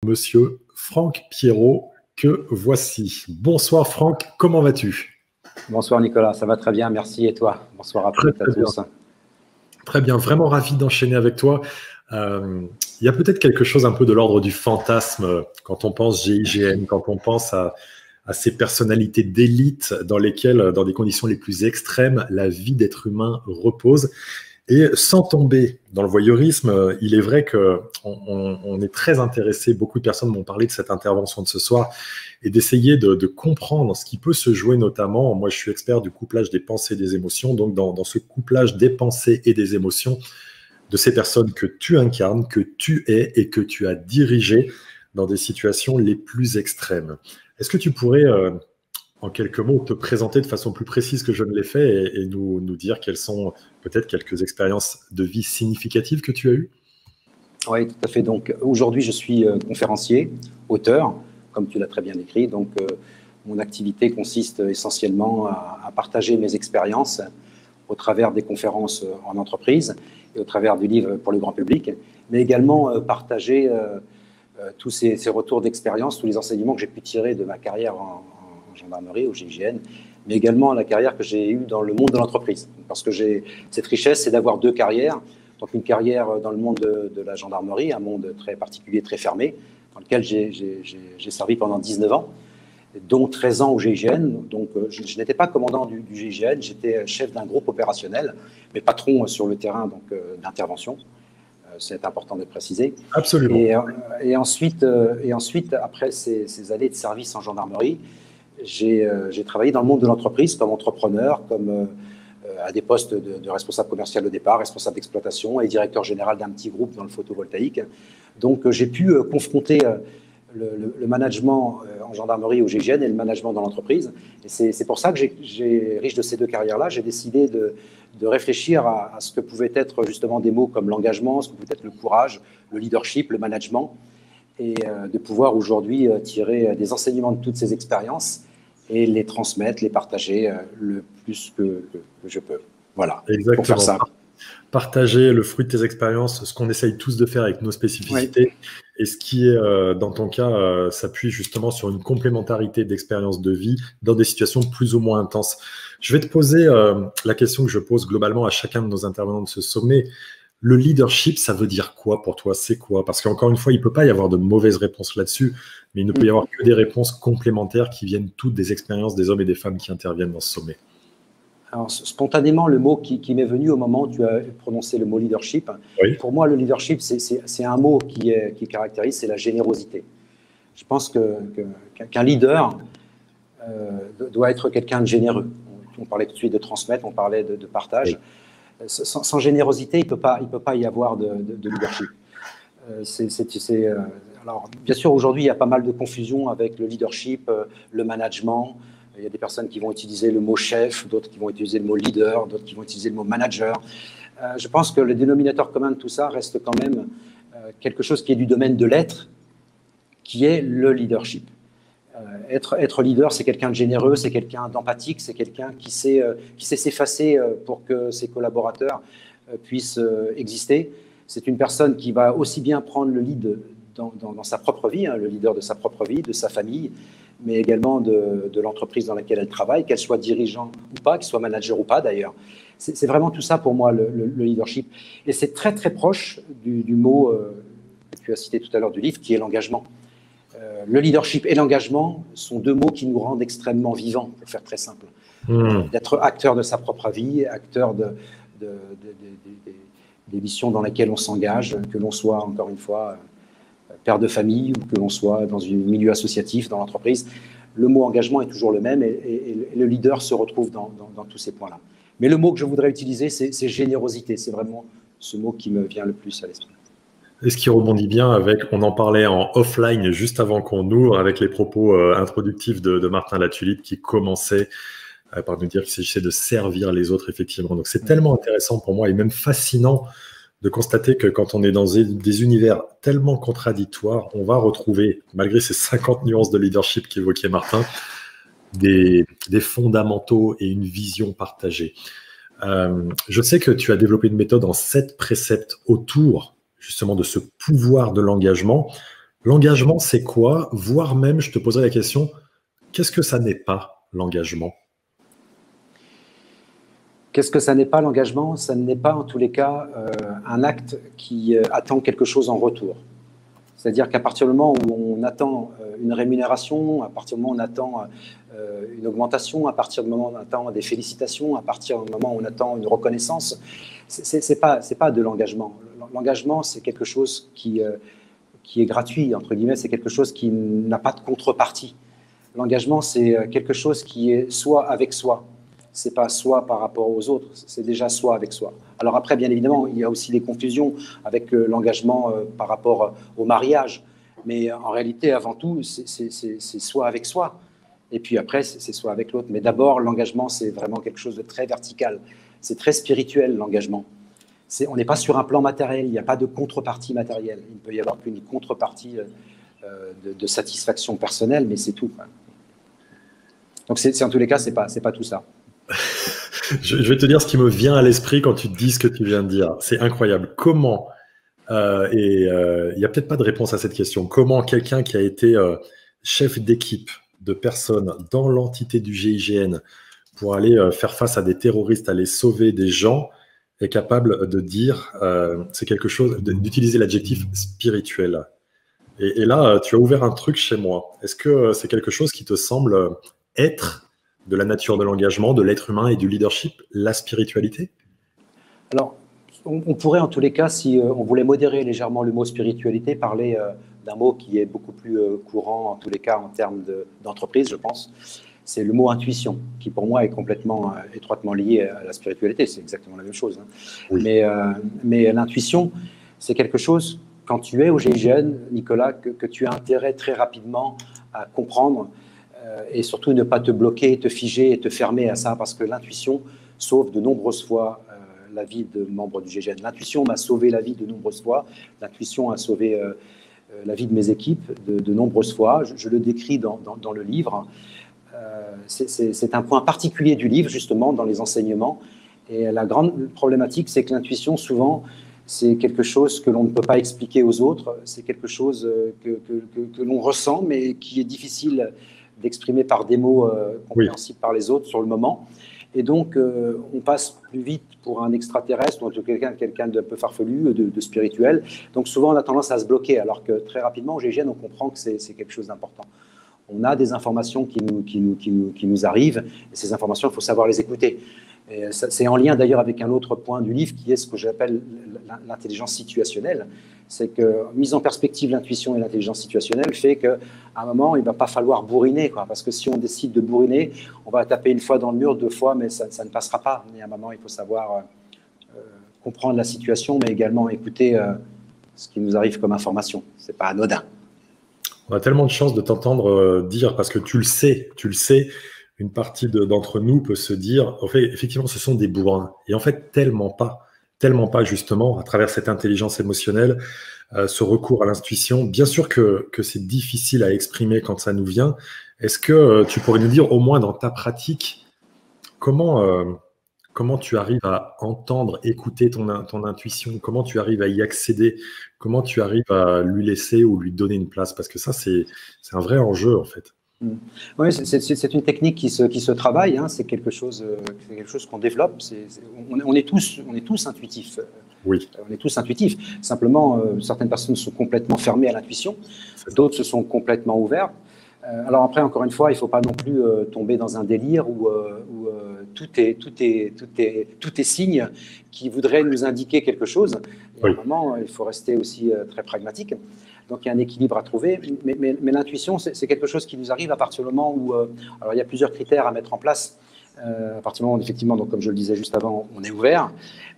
Monsieur Franck Pierrot, que voici. Bonsoir Franck, comment vas-tu? Bonsoir Nicolas, ça va très bien, merci. Et toi? Bonsoir à toutes et à tous. Très bien, vraiment ravi d'enchaîner avec toi. Il y a peut-être quelque chose un peu de l'ordre du fantasme quand on pense GIGN, quand on pense à ces personnalités d'élite dans lesquelles, dans des conditions les plus extrêmes, la vie d'être humain repose. Et sans tomber dans le voyeurisme, il est vrai qu'on est très intéressé, beaucoup de personnes m'ont parlé de cette intervention de ce soir, et d'essayer de comprendre ce qui peut se jouer notamment. Moi, je suis expert du couplage des pensées et des émotions, donc dans ce couplage des pensées et des émotions de ces personnes que tu incarnes, que tu es et que tu as dirigées dans des situations les plus extrêmes. Est-ce que tu pourrais, en quelques mots, te présenter de façon plus précise que je ne l'ai fait et nous dire quelles sont peut-être quelques expériences de vie significatives que tu as eues? Oui, tout à fait. Donc aujourd'hui, je suis conférencier, auteur, comme tu l'as très bien décrit. Donc mon activité consiste essentiellement à partager mes expériences au travers des conférences en entreprise et au travers du livre pour le grand public, mais également partager tous ces retours d'expérience, tous les enseignements que j'ai pu tirer de ma carrière en gendarmerie, au GIGN, mais également la carrière que j'ai eue dans le monde de l'entreprise. Parce que j'ai cette richesse, c'est d'avoir deux carrières. Donc une carrière dans le monde de la gendarmerie, un monde très particulier, très fermé, dans lequel j'ai servi pendant 19 ans, dont 13 ans au GIGN. Donc je n'étais pas commandant du GIGN, j'étais chef d'un groupe opérationnel, mais patron sur le terrain d'intervention. C'est important de préciser. Absolument. Et ensuite, après ces années de service en gendarmerie, j'ai travaillé dans le monde de l'entreprise comme entrepreneur, comme à des postes de responsable commercial au départ, responsable d'exploitation et directeur général d'un petit groupe dans le photovoltaïque. Donc j'ai pu confronter le management en gendarmerie au GIGN et le management dans l'entreprise. Et c'est pour ça que riche de ces deux carrières-là, j'ai décidé de réfléchir à ce que pouvaient être justement des mots comme l'engagement, ce que peut être le courage, le leadership, le management, et de pouvoir aujourd'hui tirer des enseignements de toutes ces expériences et les transmettre, les partager le plus que je peux. Voilà, exactement. Pour faire ça. Partager le fruit de tes expériences, ce qu'on essaye tous de faire avec nos spécificités, oui. Et ce qui est, dans ton cas, s'appuie justement sur une complémentarité d'expériences de vie dans des situations plus ou moins intenses. Je vais te poser la question que je pose globalement à chacun de nos intervenants de ce sommet. Le leadership, ça veut dire quoi pour toi? C'est quoi? Parce qu'encore une fois, il ne peut pas y avoir de mauvaises réponses là-dessus, mais il ne peut y avoir que des réponses complémentaires qui viennent toutes des expériences des hommes et des femmes qui interviennent dans ce sommet. Alors, spontanément, le mot qui m'est venu au moment où tu as prononcé le mot leadership, oui. Pour moi, le leadership, c'est un mot qui caractérise, c'est la générosité. Je pense qu'un leader doit être quelqu'un de généreux. On parlait tout de suite de transmettre, on parlait de partage. Oui. Sans générosité, il ne peut pas y avoir de leadership. Alors, bien sûr, aujourd'hui, il y a pas mal de confusion avec le leadership, le management. Il y a des personnes qui vont utiliser le mot chef, d'autres qui vont utiliser le mot leader, d'autres qui vont utiliser le mot manager. Je pense que le dénominateur commun de tout ça reste quand même quelque chose qui est du domaine de l'être, qui est le leadership. Être leader, c'est quelqu'un de généreux, c'est quelqu'un d'empathique, c'est quelqu'un qui sait s'effacer pour que ses collaborateurs puissent exister. C'est une personne qui va aussi bien prendre le lead dans sa propre vie, hein, le leader de sa propre vie, de sa famille, mais également de l'entreprise dans laquelle elle travaille, qu'elle soit dirigeant ou pas, qu'elle soit manager ou pas d'ailleurs. C'est vraiment tout ça pour moi, le leadership. Et c'est très très proche du mot que tu as cité tout à l'heure du livre, qui est l'engagement. Le leadership et l'engagement sont deux mots qui nous rendent extrêmement vivants, pour faire très simple. D'être acteur de sa propre vie, acteur des missions dans lesquelles on s'engage, que l'on soit, encore une fois, père de famille ou que l'on soit dans un milieu associatif, dans l'entreprise. Le mot engagement est toujours le même et le leader se retrouve dans tous ces points-là. Mais le mot que je voudrais utiliser, c'est générosité. C'est vraiment ce mot qui me vient le plus à l'esprit. Et ce qui rebondit bien avec, on en parlait en offline juste avant qu'on ouvre, avec les propos introductifs de Martin Latulippe qui commençait par nous dire qu'il s'agissait de servir les autres, effectivement. Donc c'est tellement intéressant pour moi et même fascinant de constater que quand on est dans des univers tellement contradictoires, on va retrouver, malgré ces 50 nuances de leadership qu'évoquait Martin, des fondamentaux et une vision partagée. Je sais que tu as développé une méthode en 7 préceptes autour justement de ce pouvoir de l'engagement. L'engagement, c'est quoi? Voire même, je te poserai la question, qu'est-ce que ça n'est pas, l'engagement? Qu'est-ce que ça n'est pas l'engagement? Ça n'est pas en tous les cas un acte qui attend quelque chose en retour. C'est-à-dire qu'à partir du moment où on attend une rémunération, à partir du moment où on attend une augmentation, à partir du moment où on attend des félicitations, à partir du moment où on attend une reconnaissance, c'est pas de l'engagement. L'engagement, c'est quelque chose qui est gratuit, entre guillemets, c'est quelque chose qui n'a pas de contrepartie. L'engagement, c'est quelque chose qui est soi avec soi. C'est pas soi par rapport aux autres, c'est déjà soi avec soi. Alors après, bien évidemment, il y a aussi des confusions avec l'engagement par rapport au mariage. Mais en réalité, avant tout, c'est soi avec soi. Et puis après, c'est soi avec l'autre. Mais d'abord, l'engagement, c'est vraiment quelque chose de très vertical. C'est très spirituel, l'engagement. On n'est pas sur un plan matériel, il n'y a pas de contrepartie matérielle. Il ne peut y avoir qu'une contrepartie de satisfaction personnelle, mais c'est tout. Donc en tous les cas, c'est pas tout ça. Je vais te dire ce qui me vient à l'esprit quand tu dis ce que tu viens de dire. C'est incroyable. Comment, il n'y a peut-être pas de réponse à cette question, comment quelqu'un qui a été chef d'équipe de personnes dans l'entité du GIGN pour aller faire face à des terroristes, aller sauver des gens, est capable de dire, c'est quelque chose, d'utiliser l'adjectif spirituel. Et là, tu as ouvert un truc chez moi. Est-ce que c'est quelque chose qui te semble être de la nature de l'engagement, de l'être humain et du leadership, la spiritualité? Alors, on pourrait en tous les cas, si on voulait modérer légèrement le mot spiritualité, parler d'un mot qui est beaucoup plus courant, en tous les cas en termes d'entreprise, je pense. C'est le mot intuition, qui pour moi est complètement étroitement lié à la spiritualité. C'est exactement la même chose. Hein. Oui. Mais l'intuition, c'est quelque chose, quand tu es au GIGN, Nicolas, que tu as intérêt très rapidement à comprendre et surtout ne pas te bloquer, te figer et te fermer à ça, parce que l'intuition sauve de nombreuses fois la vie de membres du GIGN. L'intuition m'a sauvé la vie de nombreuses fois. L'intuition a sauvé la vie de mes équipes de nombreuses fois. Je le décris dans le livre. C'est un point particulier du livre, justement, dans les enseignements. Et la grande problématique, c'est que l'intuition, souvent, c'est quelque chose que l'on ne peut pas expliquer aux autres. C'est quelque chose que l'on ressent, mais qui est difficile d'exprimer par des mots compréhensibles par les autres sur le moment. Et donc, on passe plus vite pour un extraterrestre ou quelqu'un d'un peu farfelu, de spirituel. Donc, souvent, on a tendance à se bloquer, alors que très rapidement, au GIGN, on comprend que c'est quelque chose d'important. On a des informations qui nous arrivent, et ces informations, il faut savoir les écouter. C'est en lien d'ailleurs avec un autre point du livre, qui est ce que j'appelle l'intelligence situationnelle. C'est que, mise en perspective, l'intuition et l'intelligence situationnelle fait qu'à un moment, il ne va pas falloir bourriner, quoi, parce que si on décide de bourriner, on va taper une fois dans le mur, 2 fois, mais ça ne passera pas. Et à un moment, il faut savoir comprendre la situation, mais également écouter ce qui nous arrive comme information. Ce n'est pas anodin. On a tellement de chance de t'entendre dire, parce que tu le sais, une partie d'entre nous peut se dire, en fait, effectivement, ce sont des bourrins. Et en fait, tellement pas justement, à travers cette intelligence émotionnelle, ce recours à l'intuition. Bien sûr que c'est difficile à exprimer quand ça nous vient. Est-ce que tu pourrais nous dire, au moins dans ta pratique, comment tu arrives à entendre, écouter ton intuition? Comment tu arrives à y accéder? Comment tu arrives à lui laisser ou lui donner une place? Parce que ça, c'est un vrai enjeu, en fait. Oui, c'est une technique qui se travaille, hein. C'est quelque chose qu'on développe. On est tous intuitifs. Oui. On est tous intuitifs. Simplement, certaines personnes sont complètement fermées à l'intuition, d'autres se sont complètement ouvertes. Alors après, encore une fois, il ne faut pas non plus tomber dans un délire où tout est signe qui voudrait nous indiquer quelque chose. Et à un moment, il faut rester aussi très pragmatique. Donc, il y a un équilibre à trouver. Mais l'intuition, c'est quelque chose qui nous arrive à partir du moment où… alors, il y a plusieurs critères à mettre en place. À partir du moment où, effectivement, donc, comme je le disais juste avant, on est ouvert.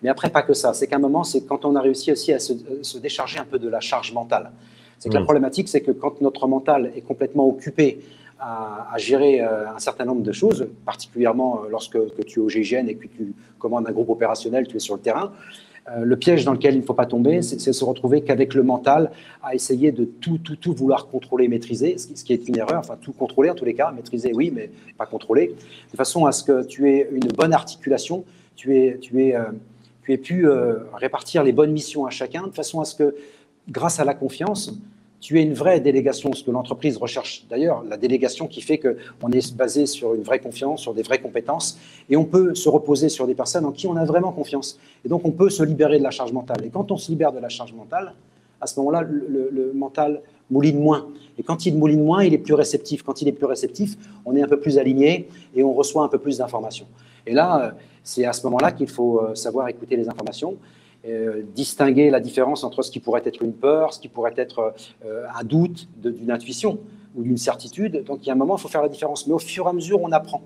Mais après, pas que ça. C'est qu'à un moment, c'est quand on a réussi aussi à se décharger un peu de la charge mentale. C'est que la problématique, c'est que quand notre mental est complètement occupé à gérer un certain nombre de choses, particulièrement lorsque tu es au GIGN et que tu commandes un groupe opérationnel, tu es sur le terrain, le piège dans lequel il ne faut pas tomber, c'est se retrouver qu'avec le mental, à essayer de tout vouloir contrôler, maîtriser, ce qui est une erreur, enfin tout contrôler en tous les cas, maîtriser oui, mais pas contrôler, de façon à ce que tu aies une bonne articulation, tu aies pu répartir les bonnes missions à chacun, de façon à ce que, grâce à la confiance, tu es une vraie délégation, ce que l'entreprise recherche d'ailleurs, la délégation qui fait qu'on est basé sur une vraie confiance, sur des vraies compétences, et on peut se reposer sur des personnes en qui on a vraiment confiance. Et donc, on peut se libérer de la charge mentale. Et quand on se libère de la charge mentale, à ce moment-là, le mental mouline moins. Et quand il mouline moins, il est plus réceptif. Quand il est plus réceptif, on est un peu plus aligné et on reçoit un peu plus d'informations. Et là, c'est à ce moment-là qu'il faut savoir écouter les informations, distinguer la différence entre ce qui pourrait être une peur, ce qui pourrait être un doute d'une intuition ou d'une certitude. Donc, il y a un moment, il faut faire la différence. Mais au fur et à mesure, on apprend.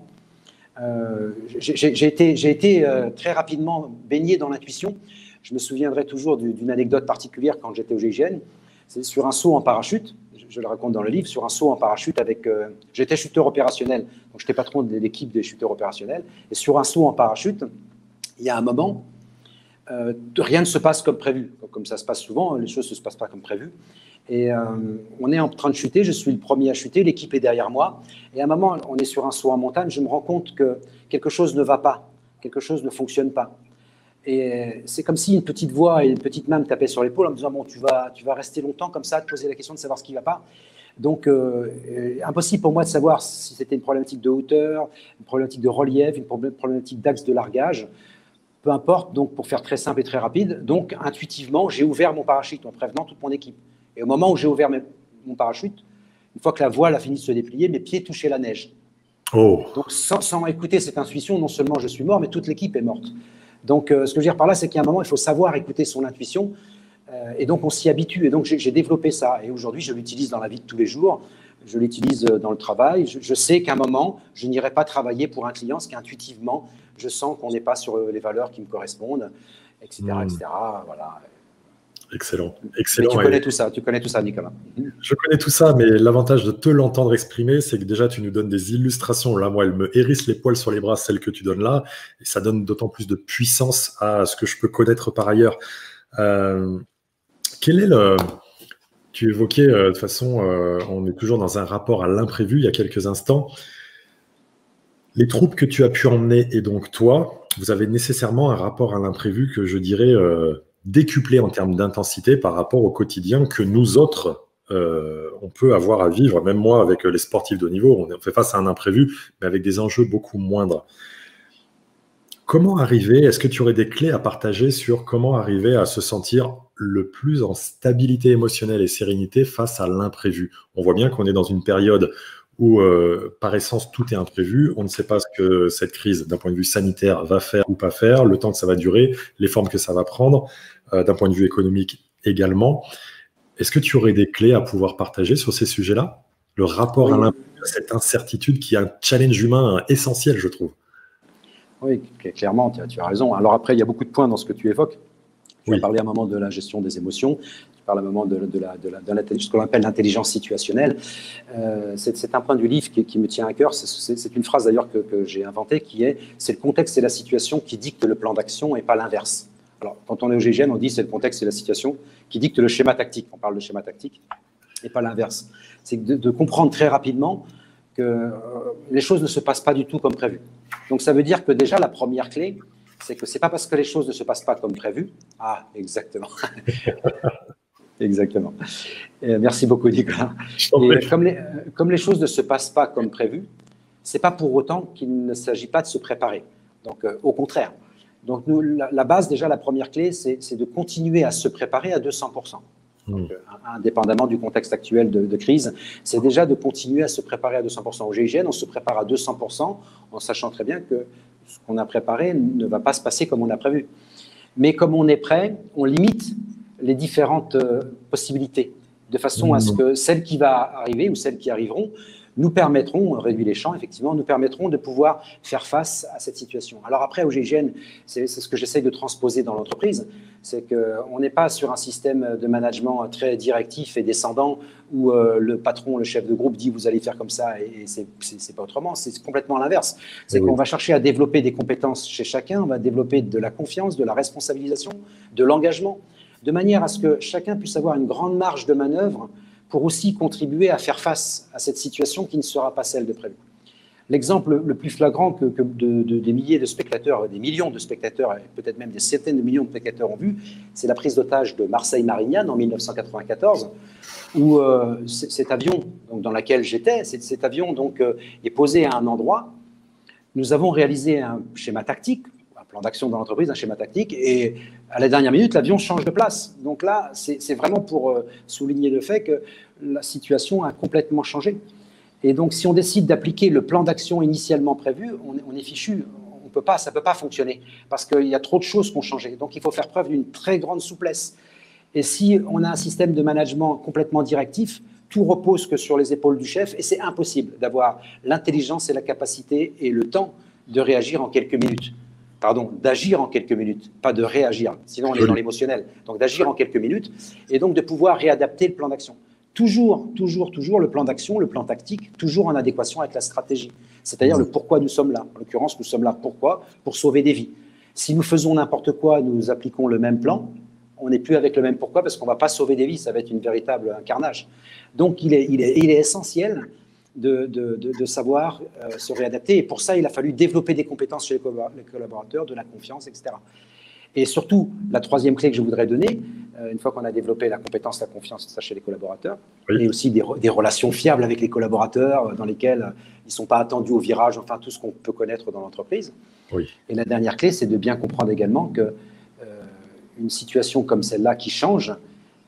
J'ai été très rapidement baigné dans l'intuition. Je me souviendrai toujours d'une anecdote particulière quand j'étais au GIGN. C'est sur un saut en parachute, je le raconte dans le livre, sur un saut en parachute avec... j'étais chuteur opérationnel, donc j'étais patron de l'équipe des chuteurs opérationnels. Et sur un saut en parachute, il y a un moment, rien ne se passe comme prévu. Comme ça se passe souvent, les choses ne se passent pas comme prévu. Et on est en train de chuter, je suis le premier à chuter, l'équipe est derrière moi. Et à un moment, on est sur un saut en montagne, je me rends compte que quelque chose ne va pas, quelque chose ne fonctionne pas. Et c'est comme si une petite voix et une petite main me tapaient sur l'épaule en me disant « Bon, tu vas rester longtemps comme ça, te poser la question de savoir ce qui ne va pas. » Donc, impossible pour moi de savoir si c'était une problématique de hauteur, une problématique de relief, une problématique d'axe de largage. Peu importe, donc pour faire très simple et très rapide, donc intuitivement, j'ai ouvert mon parachute en prévenant toute mon équipe. Et au moment où j'ai ouvert mon parachute, une fois que la voile a fini de se déplier, mes pieds touchaient la neige. Oh. Donc, sans écouter cette intuition, non seulement je suis mort, mais toute l'équipe est morte. Donc, ce que je veux dire par là, c'est qu'à un moment, il faut savoir écouter son intuition. Et donc, on s'y habitue. Et donc, j'ai développé ça. Et aujourd'hui, je l'utilise dans la vie de tous les jours. Je l'utilise dans le travail. Je sais qu'à un moment, je n'irai pas travailler pour un client, parce qu'intuitivement, je sens qu'on n'est pas sur les valeurs qui me correspondent, etc. etc. Voilà. Excellent. Mais tu connais tout ça, Nicolas. Je connais tout ça, mais l'avantage de te l'entendre exprimer, c'est que déjà, tu nous donnes des illustrations. Là, moi, elle me hérisse les poils sur les bras, celles que tu donnes là, et ça donne d'autant plus de puissance à ce que je peux connaître par ailleurs. Quel est le... Tu évoquais, de toute façon, on est toujours dans un rapport à l'imprévu il y a quelques instants. Les troupes que tu as pu emmener, et donc toi, vous avez nécessairement un rapport à l'imprévu que je dirais décuplé en termes d'intensité par rapport au quotidien que nous autres, on peut avoir à vivre. Même moi, avec les sportifs de haut niveau, on fait face à un imprévu, mais avec des enjeux beaucoup moindres. Comment arriver, est-ce que tu aurais des clés à partager sur comment arriver à se sentir le plus en stabilité émotionnelle et sérénité face à l'imprévu? On voit bien qu'on est dans une période où, par essence, tout est imprévu. On ne sait pas ce que cette crise, d'un point de vue sanitaire, va faire ou pas faire, le temps que ça va durer, les formes que ça va prendre, d'un point de vue économique également. Est-ce que tu aurais des clés à pouvoir partager sur ces sujets-là? Le rapport à l'imprévu, cette incertitude qui est un challenge humain essentiel, je trouve. Oui, clairement, tu as raison. Alors après, il y a beaucoup de points dans ce que tu évoques. Tu as parlé à un moment de la gestion des émotions, tu parles à un moment de ce qu'on appelle l'intelligence situationnelle. C'est un point du livre qui me tient à cœur. C'est une phrase d'ailleurs que j'ai inventée qui est « c'est le contexte et la situation qui dictent le plan d'action et pas l'inverse ». Alors, quand on est au GIGN, on dit c'est le contexte et la situation qui dictent le schéma tactique. On parle de schéma tactique et pas l'inverse. C'est de comprendre très rapidement que les choses ne se passent pas du tout comme prévu. Donc, ça veut dire que déjà, la première clé, c'est que ce n'est pas parce que les choses ne se passent pas comme prévu. Ah, exactement. Exactement. Merci beaucoup, Nicolas. Et comme les choses ne se passent pas comme prévu, ce n'est pas pour autant qu'il ne s'agit pas de se préparer. Donc, au contraire. Donc, nous, la base, déjà, la première clé, c'est de continuer à se préparer à 200%. Donc, indépendamment du contexte actuel de crise, c'est déjà de continuer à se préparer à 200%. Au GIGN, on se prépare à 200% en sachant très bien que ce qu'on a préparé ne va pas se passer comme on a prévu. Mais comme on est prêt, on limite les différentes possibilités, de façon à ce que celles qui vont arriver ou celles qui arriveront nous permettront, on réduit les champs effectivement, nous permettront de pouvoir faire face à cette situation. Alors après, au GIGN, c'est ce que j'essaie de transposer dans l'entreprise, c'est qu'on n'est pas sur un système de management très directif et descendant où le patron, le chef de groupe dit vous allez faire comme ça et c'est pas autrement, c'est complètement l'inverse. C'est qu'on va chercher à développer des compétences chez chacun, on va développer de la confiance, de la responsabilisation, de l'engagement, de manière à ce que chacun puisse avoir une grande marge de manœuvre pour aussi contribuer à faire face à cette situation qui ne sera pas celle de prévu. L'exemple le plus flagrant que des milliers de spectateurs, des millions de spectateurs, et peut-être même des centaines de millions de spectateurs ont vu, c'est la prise d'otage de Marseille-Marignane en 1994, où cet avion donc, dans lequel j'étais, cet avion donc, est posé à un endroit. Nous avons réalisé un schéma tactique, un plan d'action dans l'entreprise, un schéma tactique, et à la dernière minute, l'avion change de place. Donc là, c'est vraiment pour souligner le fait que la situation a complètement changé. Et donc, si on décide d'appliquer le plan d'action initialement prévu, on est fichu. Ça ne peut pas fonctionner parce qu'il y a trop de choses qui ont changé. Donc, il faut faire preuve d'une très grande souplesse. Et si on a un système de management complètement directif, tout repose que sur les épaules du chef et c'est impossible d'avoir l'intelligence et la capacité et le temps de réagir en quelques minutes. Pardon, d'agir en quelques minutes, pas de réagir. Sinon, on est dans l'émotionnel. Donc, d'agir en quelques minutes et donc de pouvoir réadapter le plan d'action. Toujours le plan d'action, le plan tactique, toujours en adéquation avec la stratégie. C'est-à-dire le pourquoi nous sommes là. En l'occurrence, nous sommes là pourquoi? Pour sauver des vies. Si nous faisons n'importe quoi, nous appliquons le même plan, on n'est plus avec le même pourquoi parce qu'on ne va pas sauver des vies, ça va être une véritable carnage. Donc, il est essentiel de savoir se réadapter. Et pour ça, il a fallu développer des compétences chez les collaborateurs, de la confiance, etc. Et surtout, la troisième clé que je voudrais donner, une fois qu'on a développé la compétence, la confiance, ça chez les collaborateurs, oui. Et aussi des relations fiables avec les collaborateurs dans lesquelles ils ne sont pas attendus au virage, enfin tout ce qu'on peut connaître dans l'entreprise. Oui. Et la dernière clé, c'est de bien comprendre également que une situation comme celle-là qui change,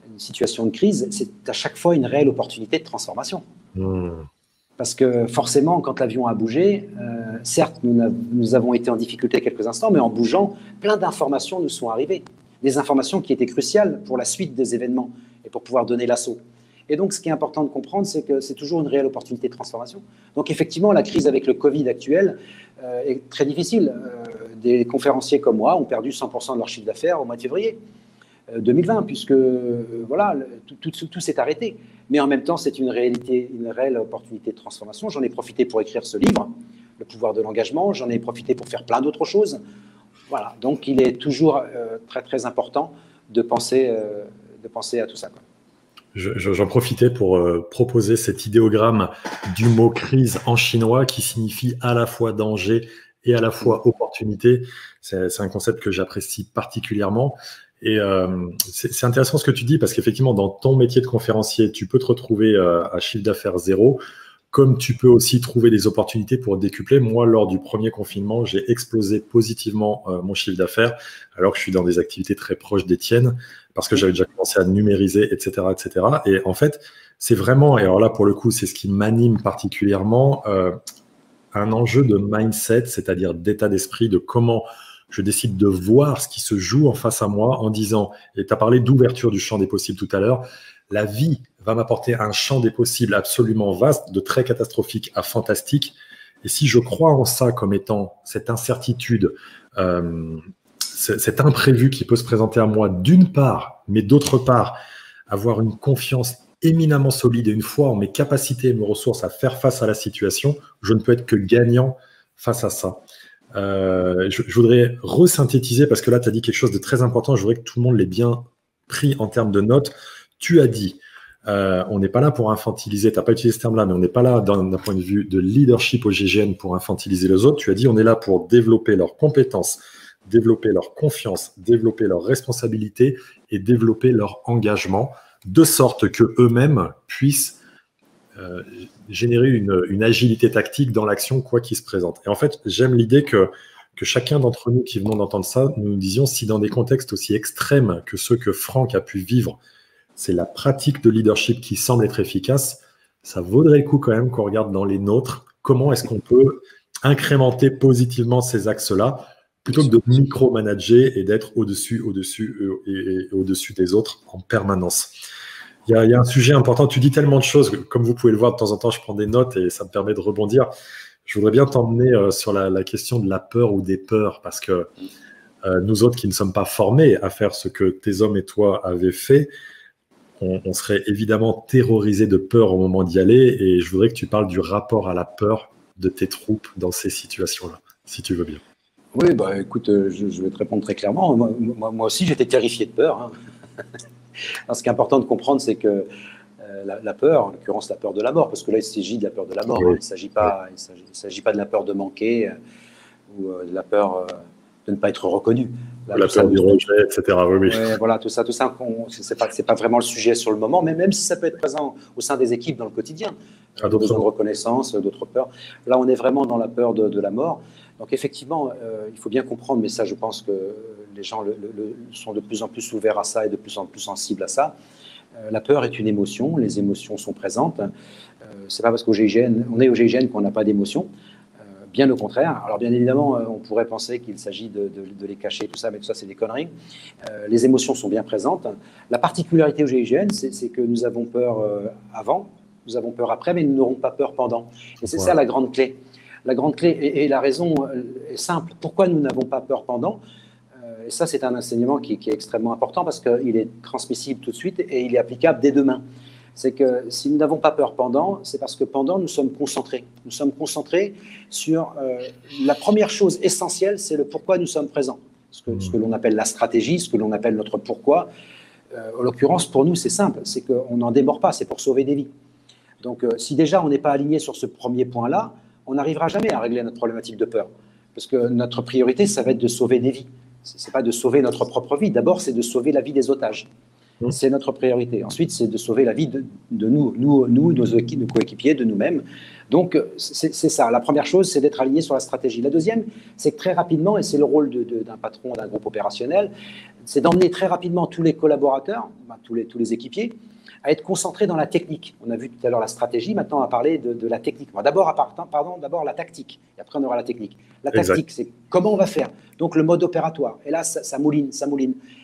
une situation de crise, c'est à chaque fois une réelle opportunité de transformation. Parce que forcément, quand l'avion a bougé, certes, nous avons été en difficulté quelques instants, mais en bougeant, plein d'informations nous sont arrivées. Des informations qui étaient cruciales pour la suite des événements et pour pouvoir donner l'assaut. Et donc, ce qui est important de comprendre, c'est que c'est toujours une réelle opportunité de transformation. Donc, effectivement, la crise avec le Covid actuel est très difficile. Des conférenciers comme moi ont perdu 100% de leur chiffre d'affaires au mois de février 2020, puisque voilà, tout s'est arrêté. Mais en même temps, c'est une réelle opportunité de transformation. J'en ai profité pour écrire ce livre, Le pouvoir de l'engagement. J'en ai profité pour faire plein d'autres choses. Voilà, donc il est toujours très très important de penser à tout ça, quoi. J'en profitais pour proposer cet idéogramme du mot crise en chinois qui signifie à la fois danger et à la fois opportunité. C'est un concept que j'apprécie particulièrement. Et c'est intéressant ce que tu dis parce qu'effectivement, dans ton métier de conférencier, tu peux te retrouver à chiffre d'affaires zéro, comme tu peux aussi trouver des opportunités pour décupler. Moi, lors du premier confinement, j'ai explosé positivement mon chiffre d'affaires alors que je suis dans des activités très proches des tiennes parce que j'avais déjà commencé à numériser, etc., etc. Et en fait, c'est vraiment, et alors là, pour le coup, c'est ce qui m'anime particulièrement, un enjeu de mindset, c'est-à-dire d'état d'esprit, de comment je décide de voir ce qui se joue en face à moi en disant, et tu as parlé d'ouverture du champ des possibles tout à l'heure, la vie va m'apporter un champ des possibles absolument vaste, de très catastrophique à fantastique. Et si je crois en ça comme étant cette incertitude, cet imprévu qui peut se présenter à moi d'une part, mais d'autre part, avoir une confiance éminemment solide et une foi en mes capacités et mes ressources à faire face à la situation, je ne peux être que gagnant face à ça. Je voudrais resynthétiser parce que là, tu as dit quelque chose de très important. Je voudrais que tout le monde l'ait bien pris en termes de notes. Tu as dit, on n'est pas là pour infantiliser, tu n'as pas utilisé ce terme-là, mais on n'est pas là d'un point de vue de leadership au GGN pour infantiliser les autres. Tu as dit, on est là pour développer leurs compétences, développer leur confiance, développer leur responsabilité et développer leur engagement, de sorte qu'eux-mêmes puissent générer une agilité tactique dans l'action, quoi qu'il se présente. Et en fait, j'aime l'idée que chacun d'entre nous qui venons d'entendre ça, nous disions si dans des contextes aussi extrêmes que ceux que Franck a pu vivre, c'est la pratique de leadership qui semble être efficace, ça vaudrait le coup quand même qu'on regarde dans les nôtres comment est-ce qu'on peut incrémenter positivement ces axes-là plutôt que de micro-manager et d'être au-dessus des autres en permanence. Il y a un sujet important, tu dis tellement de choses, comme vous pouvez le voir de temps en temps, je prends des notes et ça me permet de rebondir. Je voudrais bien t'emmener sur la question de la peur ou des peurs, parce que nous autres qui ne sommes pas formés à faire ce que tes hommes et toi avez fait, on serait évidemment terrorisés de peur au moment d'y aller, et je voudrais que tu parles du rapport à la peur de tes troupes dans ces situations-là, si tu veux bien. Oui, bah, écoute, je vais te répondre très clairement. Moi aussi, j'étais terrifié de peur. Hein. Alors, ce qui est important de comprendre, c'est que la peur, en l'occurrence la peur de la mort, parce que là il s'agit de la peur de la mort, Oui. il ne s'agit pas de la peur de manquer ou de la peur de ne pas être reconnu. Là, La peur du rejet, etc. Oui, oui. Ouais, voilà, tout ça, c'est pas vraiment le sujet sur le moment, mais même si ça peut être présent au sein des équipes dans le quotidien, besoin de reconnaissance, d'autres peurs. Là, on est vraiment dans la peur de la mort. Donc effectivement, il faut bien comprendre, mais ça, je pense que les gens sont de plus en plus ouverts à ça et de plus en plus sensibles à ça. La peur est une émotion, les émotions sont présentes. C'est pas parce qu'on est au GIGN qu'on n'a pas d'émotions. Bien au contraire. Alors bien évidemment, on pourrait penser qu'il s'agit de les cacher, tout ça, mais tout ça, c'est des conneries. Les émotions sont bien présentes. La particularité au GIGN, c'est que nous avons peur avant, nous avons peur après, mais nous n'aurons pas peur pendant. Et c'est ça la grande clé. La grande clé, et la raison est simple. Pourquoi nous n'avons pas peur pendant? Et ça, c'est un enseignement qui est extrêmement important parce qu'il est transmissible tout de suite et il est applicable dès demain. C'est que si nous n'avons pas peur pendant, c'est parce que pendant, nous sommes concentrés. Nous sommes concentrés sur la première chose essentielle, c'est le pourquoi nous sommes présents. Ce que l'on appelle la stratégie, ce que l'on appelle notre pourquoi. En l'occurrence, pour nous, c'est simple, c'est qu'on n'en démord pas, c'est pour sauver des vies. Donc, si déjà on n'est pas aligné sur ce premier point-là, on n'arrivera jamais à régler notre problématique de peur. Parce que notre priorité, ça va être de sauver des vies. Ce n'est pas de sauver notre propre vie. D'abord, c'est de sauver la vie des otages. C'est notre priorité. Ensuite, c'est de sauver la vie de nous, nos coéquipiers, de nous-mêmes. Donc, c'est ça. La première chose, c'est d'être aligné sur la stratégie. La deuxième, c'est que très rapidement, et c'est le rôle d'un patron d'un groupe opérationnel, c'est d'emmener très rapidement tous les collaborateurs, tous les équipiers, à être concentrés dans la technique. On a vu tout à l'heure la stratégie, maintenant on va parler de la technique. D'abord la tactique, et après on aura la technique. La tactique, c'est comment on va faire. Donc le mode opératoire. Et là, ça mouline.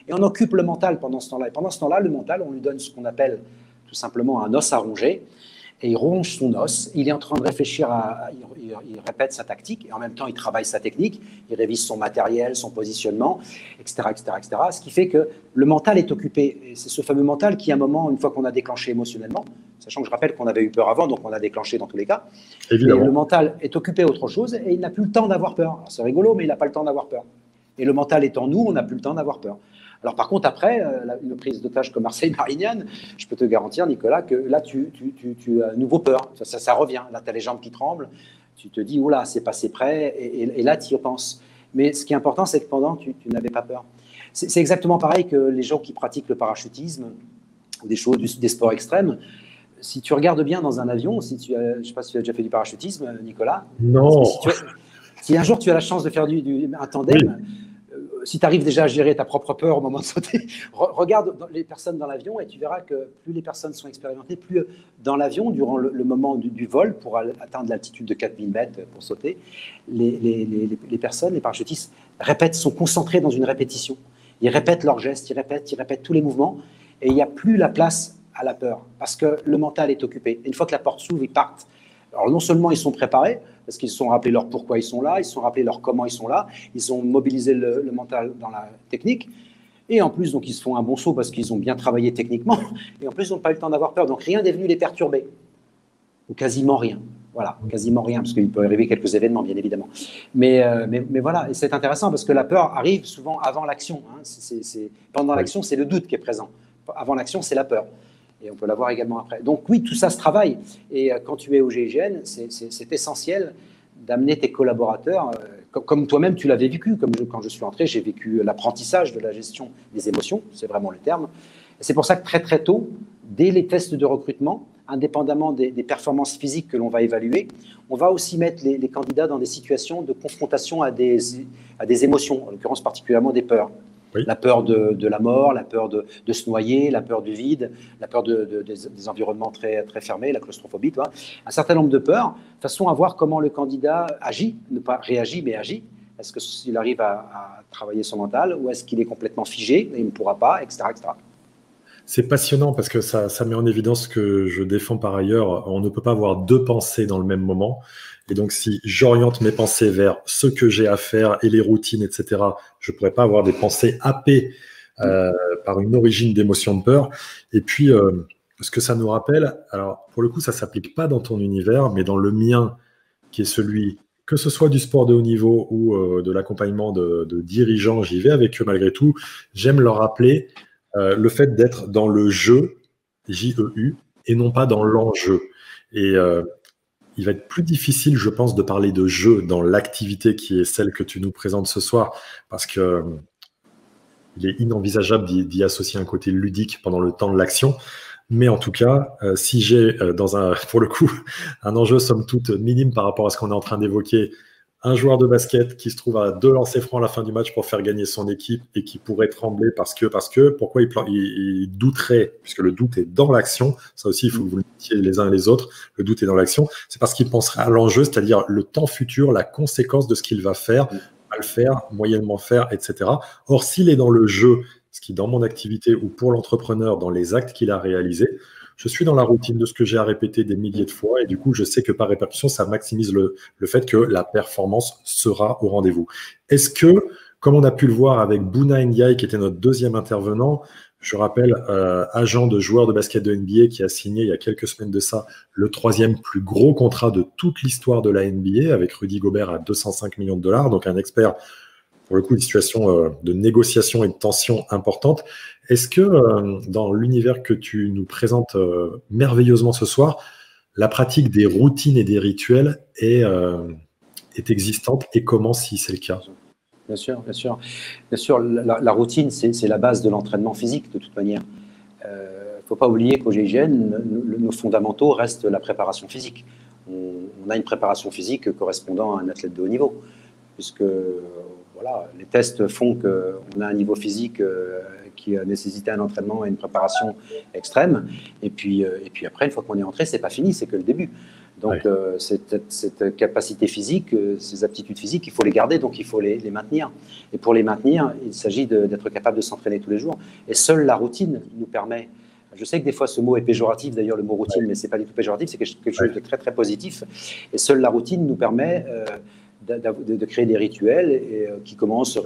Et on occupe le mental pendant ce temps-là. Et pendant ce temps-là, le mental, on lui donne ce qu'on appelle tout simplement un os à ronger. Et il ronge son os, il est en train de réfléchir, il répète sa tactique, et en même temps, il travaille sa technique, il révise son matériel, son positionnement, etc., etc., etc. Ce qui fait que le mental est occupé. Et c'est ce fameux mental qui, à un moment, une fois qu'on a déclenché émotionnellement, sachant que je rappelle qu'on avait eu peur avant, donc on a déclenché dans tous les cas, le mental est occupé à autre chose, et il n'a plus le temps d'avoir peur. Alors, c'est rigolo, mais il n'a pas le temps d'avoir peur. Et le mental étant nous, on n'a plus le temps d'avoir peur. Alors par contre, après, une prise d'otage comme Marseille-Marignane, je peux te garantir, Nicolas, que là, tu as à nouveau peur. Ça revient. Là, tu as les jambes qui tremblent. Tu te dis, oula, c'est passé près. Et là, tu y repenses. Mais ce qui est important, c'est que pendant, tu n'avais pas peur. C'est exactement pareil que les gens qui pratiquent le parachutisme ou des sports extrêmes. Si tu regardes bien dans un avion, je ne sais pas si tu as déjà fait du parachutisme, Nicolas. Non. Si un jour tu as la chance de faire un tandem, si tu arrives déjà à gérer ta propre peur au moment de sauter, regarde les personnes dans l'avion et tu verras que plus les personnes sont expérimentées, plus dans l'avion, durant le moment du vol, pour atteindre l'altitude de 4000 mètres pour sauter, les personnes, les parachutistes, sont concentrés dans une répétition. Ils répètent leurs gestes, ils répètent tous les mouvements et il n'y a plus la place à la peur parce que le mental est occupé. Et une fois que la porte s'ouvre, ils partent. Alors non seulement ils sont préparés, parce qu'ils se sont rappelés leur pourquoi ils sont là, ils se sont rappelés leur comment ils sont là, ils ont mobilisé le mental dans la technique, et en plus donc ils se font un bon saut parce qu'ils ont bien travaillé techniquement, et en plus ils n'ont pas eu le temps d'avoir peur, donc rien n'est venu les perturber, ou quasiment rien. Voilà, quasiment rien, parce qu'il peut arriver quelques événements, bien évidemment. Mais voilà, et c'est intéressant parce que la peur arrive souvent avant l'action. Hein. Pendant l'action, c'est le doute qui est présent. Avant l'action, c'est la peur. Et on peut l'avoir également après. Donc oui, tout ça se travaille. Et quand tu es au GIGN, c'est essentiel d'amener tes collaborateurs, comme toi-même tu l'avais vécu, quand je suis entré, j'ai vécu l'apprentissage de la gestion des émotions, c'est vraiment le terme. Et c'est pour ça que très très tôt, dès les tests de recrutement, indépendamment des performances physiques que l'on va évaluer, on va aussi mettre les candidats dans des situations de confrontation à des émotions, en l'occurrence particulièrement des peurs. Oui. La peur de la mort, la peur de se noyer, la peur du vide, la peur des environnements très, très fermés, la claustrophobie, tu vois. Un certain nombre de peurs, de façon à voir comment le candidat agit, ne pas réagit, mais agit. Est-ce qu'il arrive à travailler son mental ou est-ce qu'il est complètement figé et il ne pourra pas, etc., etc. C'est passionnant parce que ça met en évidence ce que je défends par ailleurs. On ne peut pas avoir deux pensées dans le même moment. Et donc, si j'oriente mes pensées vers ce que j'ai à faire et les routines, etc., je ne pourrais pas avoir des pensées happées par une origine d'émotion de peur. Et puis, ce que ça nous rappelle, alors pour le coup, ça ne s'applique pas dans ton univers, mais dans le mien, qui est celui, que ce soit du sport de haut niveau ou de l'accompagnement de dirigeants, j'y vais avec eux malgré tout. J'aime leur rappeler le fait d'être dans le jeu, J-E-U, et non pas dans l'enjeu. Et il va être plus difficile, je pense, de parler de jeu dans l'activité qui est celle que tu nous présentes ce soir, parce que il est inenvisageable d'y associer un côté ludique pendant le temps de l'action. Mais en tout cas, si j'ai pour le coup, un enjeu somme toute minime par rapport à ce qu'on est en train d'évoquer, un joueur de basket qui se trouve à 2 lancers francs à la fin du match pour faire gagner son équipe et qui pourrait trembler pourquoi il douterait, puisque le doute est dans l'action, ça aussi il faut que vous le mettiez les uns et les autres, le doute est dans l'action, c'est parce qu'il penserait à l'enjeu, c'est-à-dire le temps futur, la conséquence de ce qu'il va faire, mal faire, moyennement faire, etc. Or, s'il est dans le jeu, ce qui dans mon activité ou pour l'entrepreneur, dans les actes qu'il a réalisés, je suis dans la routine de ce que j'ai à répéter des milliers de fois et du coup, je sais que par répercussion, ça maximise le fait que la performance sera au rendez-vous. Est-ce que, comme on a pu le voir avec Bouna Ndiaye, qui était notre deuxième intervenant, je rappelle, agent de joueur de basket de NBA qui a signé il y a quelques semaines de ça le 3e plus gros contrat de toute l'histoire de la NBA avec Rudy Gobert à 205 millions de dollars, donc un expert pour le coup, une situation de négociation et de tension importante. Est-ce que dans l'univers que tu nous présentes merveilleusement ce soir, la pratique des routines et des rituels est existante et comment si c'est le cas? Bien sûr, bien sûr. Bien sûr, la routine, c'est la base de l'entraînement physique de toute manière. Il ne faut pas oublier qu'au GIGN, nos fondamentaux restent la préparation physique. On a une préparation physique correspondant à un athlète de haut niveau, puisque voilà, les tests font qu'on a un niveau physique qui a nécessité un entraînement et une préparation extrême. Et puis après, une fois qu'on est entré, c'est pas fini, c'est que le début. Donc cette capacité physique, ces aptitudes physiques, il faut les garder, donc il faut les maintenir. Et pour les maintenir, il s'agit d'être capable de s'entraîner tous les jours. Et seule la routine nous permet. Je sais que des fois ce mot est péjoratif, d'ailleurs le mot routine, mais c'est pas du tout péjoratif, c'est quelque chose de très très positif. Et seule la routine nous permet de créer des rituels qui commencent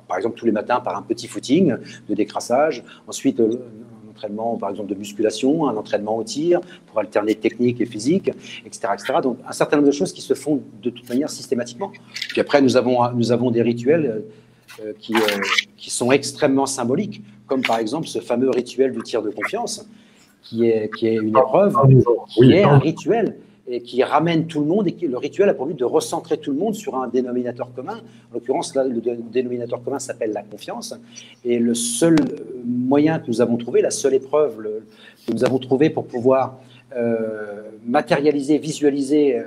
par exemple tous les matins par un petit footing de décrassage, ensuite un entraînement par exemple de musculation, un entraînement au tir pour alterner technique et physique, etc., etc. Donc un certain nombre de choses qui se font de toute manière systématiquement. Puis après nous avons des rituels qui sont extrêmement symboliques, comme par exemple ce fameux rituel du tir de confiance, qui est une épreuve, qui est un rituel et qui ramène tout le monde, et le rituel a pour but de recentrer tout le monde sur un dénominateur commun. En l'occurrence, là, le dénominateur commun s'appelle la confiance. Et le seul moyen que nous avons trouvé, la seule épreuve que nous avons trouvée pour pouvoir matérialiser, visualiser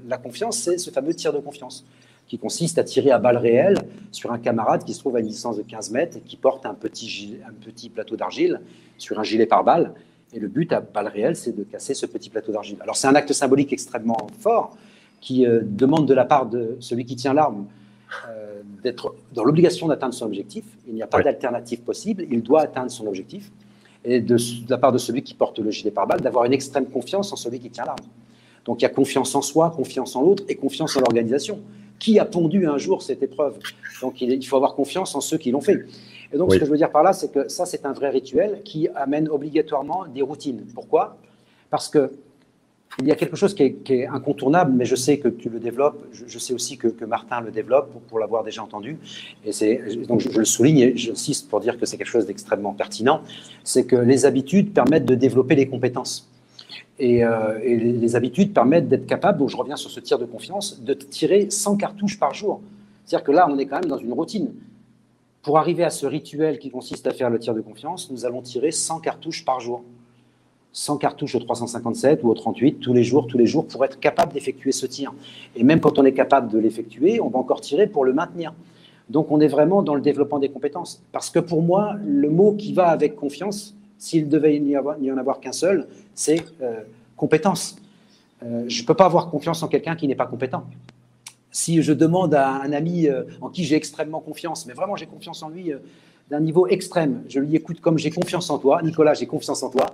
la confiance, c'est ce fameux tir de confiance, qui consiste à tirer à balles réelles sur un camarade qui se trouve à une distance de 15 mètres et qui porte un petit plateau d'argile sur un gilet pare-balles. Et le but à balles réelles, c'est de casser ce petit plateau d'argile. Alors, c'est un acte symbolique extrêmement fort qui demande de la part de celui qui tient l'arme d'être dans l'obligation d'atteindre son objectif. Il n'y a pas d'alternative possible. Il doit atteindre son objectif. Et de la part de celui qui porte le gilet pare-balles, d'avoir une extrême confiance en celui qui tient l'arme. Donc, il y a confiance en soi, confiance en l'autre et confiance en l'organisation. Qui a pondu un jour cette épreuve? Donc, il faut avoir confiance en ceux qui l'ont fait. Et donc, ce que je veux dire par là, c'est que ça, c'est un vrai rituel qui amène obligatoirement des routines. Pourquoi? Parce qu'il y a quelque chose qui est incontournable, mais je sais que tu le développes, je sais aussi que Martin le développe pour l'avoir déjà entendu. Et donc, je le souligne et j'insiste pour dire que c'est quelque chose d'extrêmement pertinent, c'est que les habitudes permettent de développer les compétences. Et les habitudes permettent d'être capable, donc je reviens sur ce tir de confiance, de tirer 100 cartouches par jour. C'est-à-dire que là, on est quand même dans une routine. Pour arriver à ce rituel qui consiste à faire le tir de confiance, nous allons tirer 100 cartouches par jour. 100 cartouches au 357 ou au 38, tous les jours, pour être capable d'effectuer ce tir. Et même quand on est capable de l'effectuer, on va encore tirer pour le maintenir. Donc, on est vraiment dans le développement des compétences. Parce que pour moi, le mot qui va avec confiance, s'il devait n'y en avoir qu'un seul, c'est compétence. Je ne peux pas avoir confiance en quelqu'un qui n'est pas compétent. Si je demande à un ami en qui j'ai extrêmement confiance, mais vraiment j'ai confiance en lui d'un niveau extrême, je lui dis écoute, comme j'ai confiance en toi, Nicolas, j'ai confiance en toi,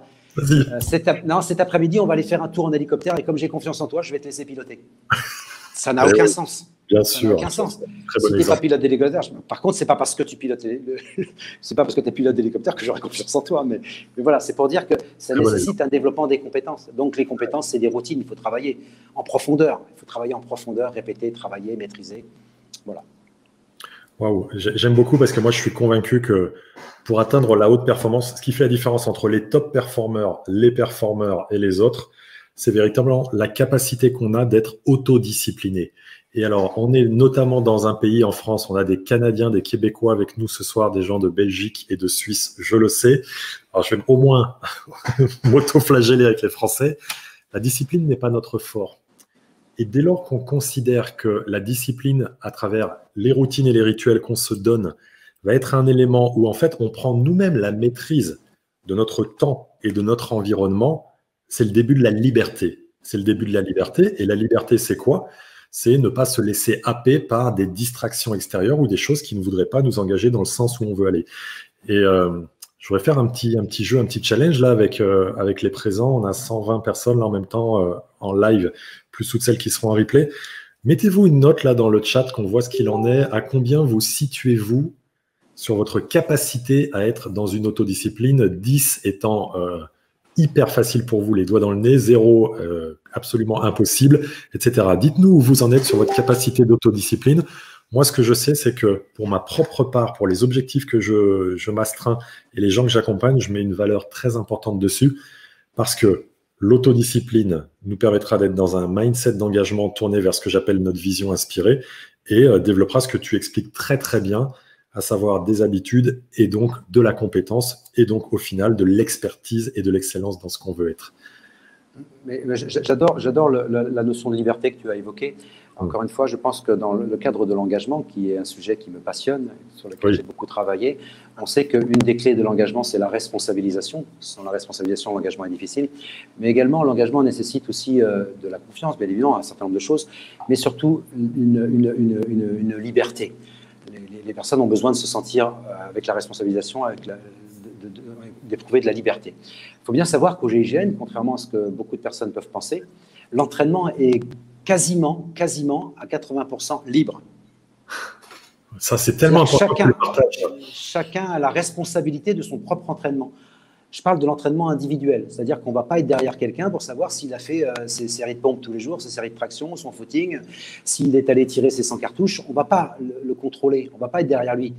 cet après-midi, on va aller faire un tour en hélicoptère et comme j'ai confiance en toi, je vais te laisser piloter. Ça n'a aucun sens. Bien ça sûr. n'a aucun sens. Si tu n'es pas pilote d'hélicoptère, par contre, c'est pas parce que tu pilotes, c'est pas parce que tu es pilote d'hélicoptère que j'aurai confiance en toi. Mais voilà, c'est pour dire que ça nécessite un développement des compétences. Donc les compétences, c'est des routines. Il faut travailler en profondeur. Il faut travailler en profondeur, répéter, travailler, maîtriser. Voilà. Waouh, j'aime beaucoup parce que moi, je suis convaincu que pour atteindre la haute performance, ce qui fait la différence entre les top performeurs, les performeurs et les autres, c'est véritablement la capacité qu'on a d'être autodiscipliné. Et alors, on est notamment dans un pays, en France, on a des Canadiens, des Québécois avec nous ce soir, des gens de Belgique et de Suisse, je le sais. Alors, je vais au moins m'auto-flageller avec les Français. La discipline n'est pas notre fort. Et dès lors qu'on considère que la discipline, à travers les routines et les rituels qu'on se donne, va être un élément où en fait on prend nous-mêmes la maîtrise de notre temps et de notre environnement, c'est le début de la liberté. C'est le début de la liberté. Et la liberté, c'est quoi? C'est ne pas se laisser happer par des distractions extérieures ou des choses qui ne voudraient pas nous engager dans le sens où on veut aller. Et je voudrais faire un petit jeu, un petit challenge là avec les présents. On a 120 personnes là en même temps en live, plus toutes celles qui seront en replay. Mettez-vous une note là dans le chat qu'on voit ce qu'il en est. À combien vous situez-vous sur votre capacité à être dans une autodiscipline, 10 étant hyper facile pour vous, les doigts dans le nez, 0 absolument impossible, etc. Dites-nous où vous en êtes sur votre capacité d'autodiscipline. Moi, ce que je sais, c'est que pour ma propre part, pour les objectifs que je m'astreins et les gens que j'accompagne, je mets une valeur très importante dessus parce que l'autodiscipline nous permettra d'être dans un mindset d'engagement tourné vers ce que j'appelle notre vision inspirée et développera ce que tu expliques très très bien, à savoir des habitudes et donc de la compétence et donc au final de l'expertise et de l'excellence dans ce qu'on veut être. Mais j'adore la notion de liberté que tu as évoquée. Encore une fois, je pense que dans le cadre de l'engagement, qui est un sujet qui me passionne, sur lequel j'ai beaucoup travaillé, on sait qu'une des clés de l'engagement, c'est la responsabilisation. Sans la responsabilisation, l'engagement est difficile. Mais également, l'engagement nécessite aussi de la confiance, bien évidemment, un certain nombre de choses, mais surtout une liberté. Les personnes ont besoin de se sentir avec la responsabilisation, d'éprouver de la liberté. Il faut bien savoir qu'au GIGN, contrairement à ce que beaucoup de personnes peuvent penser, l'entraînement est quasiment à 80% libre. Ça, c'est tellement important. Chacun a la responsabilité de son propre entraînement. Je parle de l'entraînement individuel, c'est-à-dire qu'on ne va pas être derrière quelqu'un pour savoir s'il a fait ses séries de pompes tous les jours, ses séries de traction, son footing, s'il est allé tirer ses 100 cartouches. On ne va pas le contrôler, on ne va pas être derrière lui.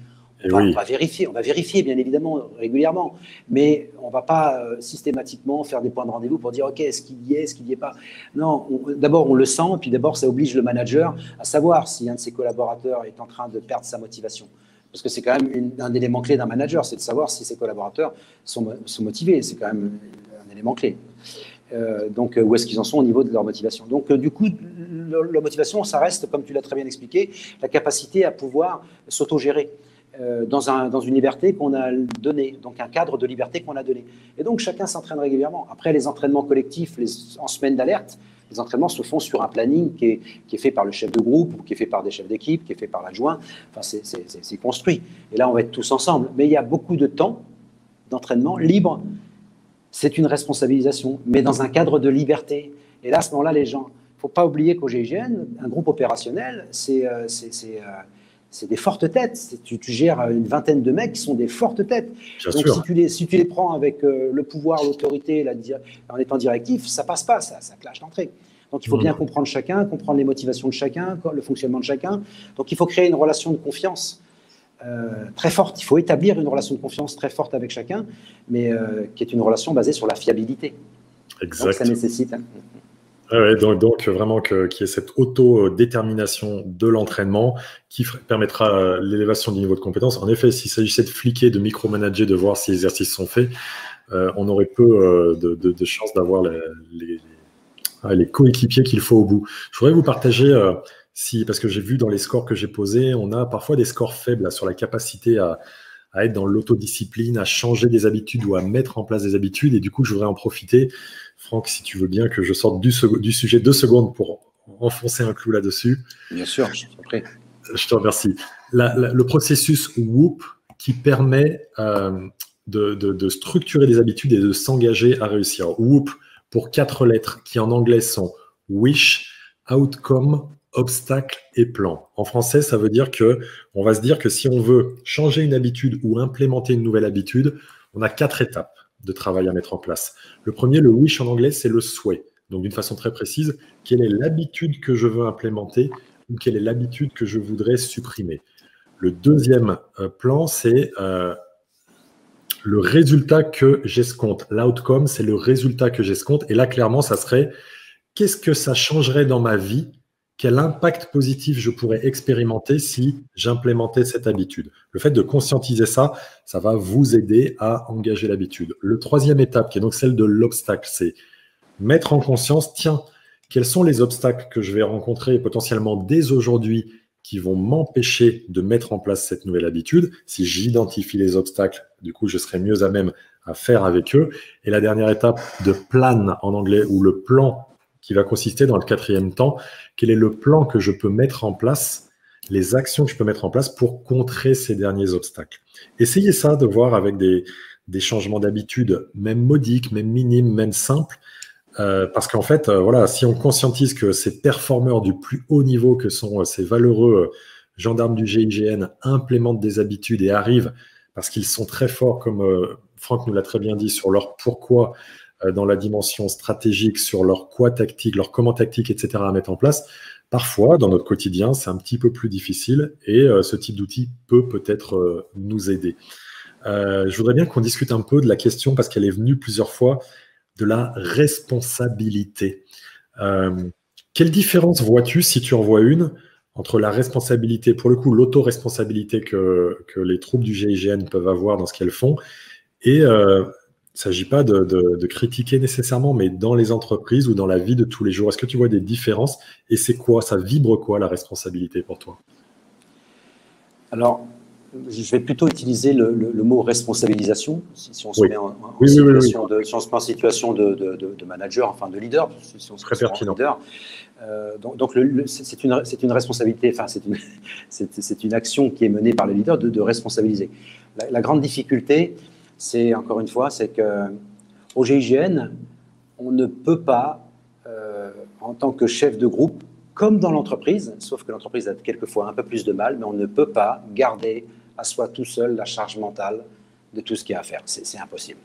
On va vérifier bien évidemment régulièrement, mais on ne va pas systématiquement faire des points de rendez-vous pour dire ok, est-ce qu'il y est pas. Non, d'abord on le sent, puis d'abord ça oblige le manager à savoir si un de ses collaborateurs est en train de perdre sa motivation. Parce que c'est quand même un élément clé d'un manager, c'est de savoir si ses collaborateurs sont motivés. C'est quand même un élément clé. Donc, où est-ce qu'ils en sont au niveau de leur motivation? Donc, du coup, leur motivation, ça reste, comme tu l'as très bien expliqué, la capacité à pouvoir s'autogérer. Dans une liberté qu'on a donnée, donc un cadre de liberté qu'on a donné. Et donc chacun s'entraîne régulièrement. Après les entraînements collectifs, en semaine d'alerte, les entraînements se font sur un planning qui est fait par le chef de groupe, ou qui est fait par des chefs d'équipe, qui est fait par l'adjoint. Enfin, c'est construit. Et là, on va être tous ensemble. Mais il y a beaucoup de temps d'entraînement libre. C'est une responsabilisation, mais dans un cadre de liberté. Et là, à ce moment-là, les gens, il ne faut pas oublier qu'au GIGN, un groupe opérationnel, c'est des fortes têtes. Tu gères une vingtaine de mecs qui sont des fortes têtes. Donc, si tu les prends avec le pouvoir, l'autorité, en étant directif, ça passe pas, ça clash d'entrée. Donc, il faut bien comprendre chacun, comprendre les motivations de chacun, le fonctionnement de chacun. Donc, il faut créer une relation de confiance très forte. Il faut établir une relation de confiance très forte avec chacun, mais qui est une relation basée sur la fiabilité. Exact. Donc, ça nécessite... Ouais, donc vraiment qu'il y ait cette autodétermination de l'entraînement qui permettra l'élévation du niveau de compétence. En effet, s'il s'agissait de fliquer, de micromanager, de voir si les exercices sont faits, on aurait peu de chances d'avoir les coéquipiers qu'il faut au bout. Je voudrais vous partager, parce que j'ai vu dans les scores que j'ai posés, on a parfois des scores faibles là, sur la capacité à être dans l'autodiscipline, à changer des habitudes ou à mettre en place des habitudes. Et du coup, je voudrais en profiter. Franck, si tu veux bien que je sorte du sujet 2 secondes pour enfoncer un clou là-dessus. Bien sûr, je t'en prie. Je te remercie. Le processus WHOOP qui permet de structurer des habitudes et de s'engager à réussir. WHOOP pour 4 lettres qui en anglais sont Wish, Outcome, Obstacle et Plan. En français, ça veut dire qu'on va se dire que si on veut changer une habitude ou implémenter une nouvelle habitude, on a 4 étapes de travail à mettre en place. Le premier, le wish en anglais, c'est le souhait. Donc, d'une façon très précise, quelle est l'habitude que je veux implémenter ou quelle est l'habitude que je voudrais supprimer. Le deuxième plan, c'est le résultat que j'escompte. L'outcome, c'est le résultat que j'escompte. Et là, clairement, ça serait qu'est-ce que ça changerait dans ma vie? Quel impact positif je pourrais expérimenter si j'implémentais cette habitude? Le fait de conscientiser ça, ça va vous aider à engager l'habitude. Le troisième étape, qui est donc celle de l'obstacle, c'est mettre en conscience, tiens, quels sont les obstacles que je vais rencontrer potentiellement dès aujourd'hui qui vont m'empêcher de mettre en place cette nouvelle habitude. Si j'identifie les obstacles, du coup, je serai mieux à même à faire avec eux. Et la dernière étape de plan en anglais, ou le plan qui va consister dans le quatrième temps, quel est le plan que je peux mettre en place, les actions que je peux mettre en place pour contrer ces derniers obstacles. Essayez ça, de voir avec des changements d'habitude, même modiques, même minimes, même simples, parce qu'en fait, voilà, si on conscientise que ces performeurs du plus haut niveau que sont ces valeureux gendarmes du GIGN implémentent des habitudes et arrivent, parce qu'ils sont très forts, comme Franck nous l'a très bien dit, sur leur pourquoi dans la dimension stratégique, sur leur quoi tactique, leur comment tactique, etc. à mettre en place, parfois, dans notre quotidien, c'est un petit peu plus difficile et ce type d'outil peut peut-être nous aider. Je voudrais bien qu'on discute un peu de la question, parce qu'elle est venue plusieurs fois, de la responsabilité. Quelle différence vois-tu, si tu en vois une, entre la responsabilité, pour le coup, l'autoresponsabilité que les troupes du GIGN peuvent avoir dans ce qu'elles font, et il ne s'agit pas de critiquer nécessairement, mais dans les entreprises ou dans la vie de tous les jours, est-ce que tu vois des différences? Et c'est quoi, ça vibre quoi, la responsabilité pour toi? Alors, je vais plutôt utiliser le mot responsabilisation, si on se Oui. met en Oui, situation, si on se met en situation de manager, enfin de leader, si on se Très met en pertinent. leader. Donc c'est une responsabilité, enfin c'est une action qui est menée par le leader de responsabiliser. La grande difficulté, c'est encore une fois, c'est qu'au GIGN, on ne peut pas, en tant que chef de groupe, comme dans l'entreprise, sauf que l'entreprise a quelquefois un peu plus de mal, mais on ne peut pas garder à soi tout seul la charge mentale de tout ce qu'il y a à faire. C'est impossible.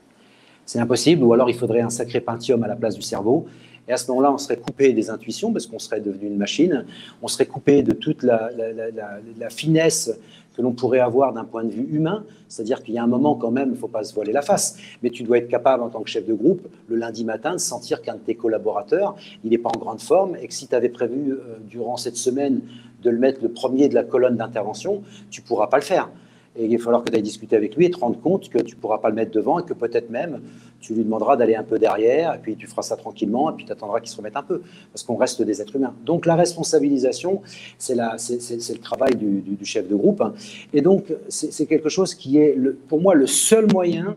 C'est impossible, ou alors il faudrait un sacré Pentium à la place du cerveau. Et à ce moment-là, on serait coupé des intuitions parce qu'on serait devenu une machine. On serait coupé de toute la finesse que l'on pourrait avoir d'un point de vue humain. C'est-à-dire qu'il y a un moment quand même, il ne faut pas se voiler la face, mais tu dois être capable en tant que chef de groupe, le lundi matin, de sentir qu'un de tes collaborateurs, il n'est pas en grande forme et que si tu avais prévu durant cette semaine de le mettre le premier de la colonne d'intervention, tu ne pourras pas le faire. Et il va falloir que tu ailles discuter avec lui et te rendre compte que tu ne pourras pas le mettre devant et que peut-être même tu lui demanderas d'aller un peu derrière et puis tu feras ça tranquillement et puis tu attendras qu'il se remette un peu parce qu'on reste des êtres humains. Donc la responsabilisation, c'est le travail du chef de groupe. Et donc c'est quelque chose qui est pour moi le seul moyen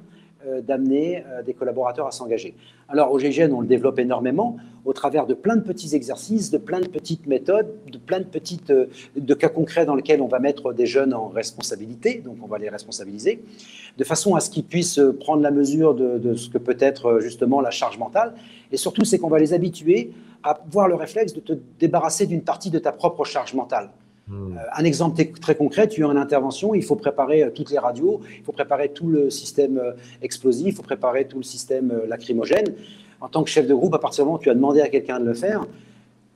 d'amener des collaborateurs à s'engager. Alors au GIGN, on le développe énormément au travers de plein de petits exercices, de plein de petites méthodes, de plein de cas concrets dans lesquels on va mettre des jeunes en responsabilité, donc on va les responsabiliser, de façon à ce qu'ils puissent prendre la mesure de ce que peut être justement la charge mentale. Et surtout, c'est qu'on va les habituer à avoir le réflexe de te débarrasser d'une partie de ta propre charge mentale. Un exemple très concret, tu as une intervention, il faut préparer toutes les radios, il faut préparer tout le système explosif, il faut préparer tout le système lacrymogène. En tant que chef de groupe, à partir du moment où tu as demandé à quelqu'un de le faire,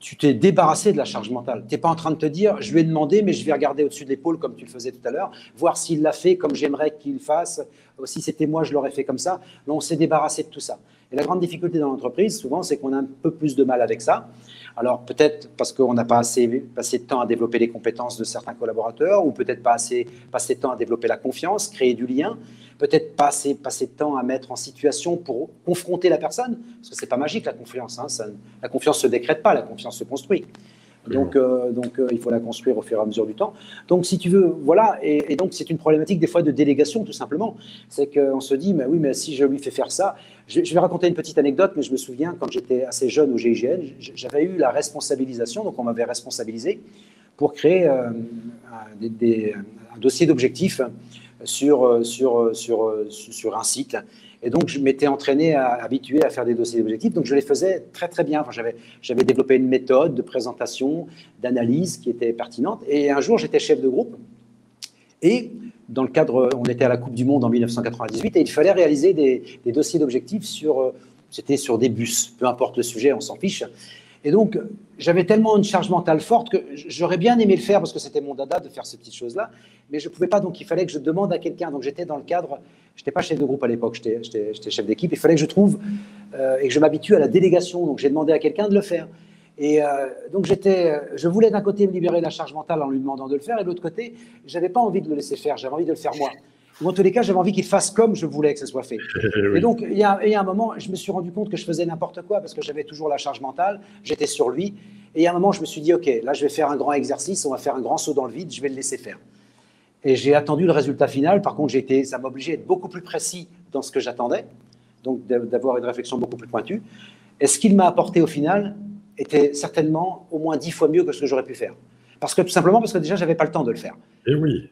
tu t'es débarrassé de la charge mentale. Tu n'es pas en train de te dire, je lui ai demandé, mais je vais regarder au-dessus de l'épaule comme tu le faisais tout à l'heure, voir s'il l'a fait comme j'aimerais qu'il le fasse, si c'était moi, je l'aurais fait comme ça. Non, on s'est débarrassé de tout ça. Et la grande difficulté dans l'entreprise, souvent, c'est qu'on a un peu plus de mal avec ça. Alors peut-être parce qu'on n'a pas assez passé de temps à développer les compétences de certains collaborateurs, ou peut-être pas assez passé de temps à développer la confiance, créer du lien, peut-être pas assez passé de temps à mettre en situation pour confronter la personne, parce que c'est pas magique la confiance, hein, la confiance se décrète pas, la confiance se construit. Donc, il faut la construire au fur et à mesure du temps. Donc, si tu veux, voilà, et donc c'est une problématique des fois de délégation, tout simplement. C'est qu'on se dit, mais oui, mais si je lui fais faire ça, je vais raconter une petite anecdote, mais je me souviens, quand j'étais assez jeune au GIGN, j'avais eu la responsabilisation, donc on m'avait responsabilisé pour créer un dossier d'objectifs sur un site. Et donc, je m'étais entraîné, habitué à faire des dossiers d'objectifs. Donc, je les faisais très, très bien. Enfin, j'avais développé une méthode de présentation, d'analyse qui était pertinente. Et un jour, j'étais chef de groupe. Et dans le cadre, on était à la Coupe du Monde en 1998, et il fallait réaliser des dossiers d'objectifs c'était sur des bus. Peu importe le sujet, on s'en fiche. Et donc, j'avais tellement une charge mentale forte que j'aurais bien aimé le faire parce que c'était mon dada de faire ces petites choses-là, mais je ne pouvais pas, donc il fallait que je demande à quelqu'un. Donc j'étais dans le cadre, je n'étais pas chef de groupe à l'époque, j'étais chef d'équipe, il fallait que je trouve et que je m'habitue à la délégation. Donc j'ai demandé à quelqu'un de le faire. Et donc je voulais d'un côté me libérer de la charge mentale en lui demandant de le faire, et de l'autre côté, je n'avais pas envie de le laisser faire, j'avais envie de le faire moi. Ou en tous les cas, j'avais envie qu'il fasse comme je voulais que ce soit fait. Oui. Et donc, il y a un moment, je me suis rendu compte que je faisais n'importe quoi parce que j'avais toujours la charge mentale, j'étais sur lui. Et il y a un moment, je me suis dit, OK, là, je vais faire un grand exercice, on va faire un grand saut dans le vide, je vais le laisser faire. Et j'ai attendu le résultat final. Par contre, ça m'a obligé d'être beaucoup plus précis dans ce que j'attendais, donc d'avoir une réflexion beaucoup plus pointue. Et ce qu'il m'a apporté au final était certainement au moins 10 fois mieux que ce que j'aurais pu faire. Tout simplement parce que déjà, je n'avais pas le temps de le faire. Et oui.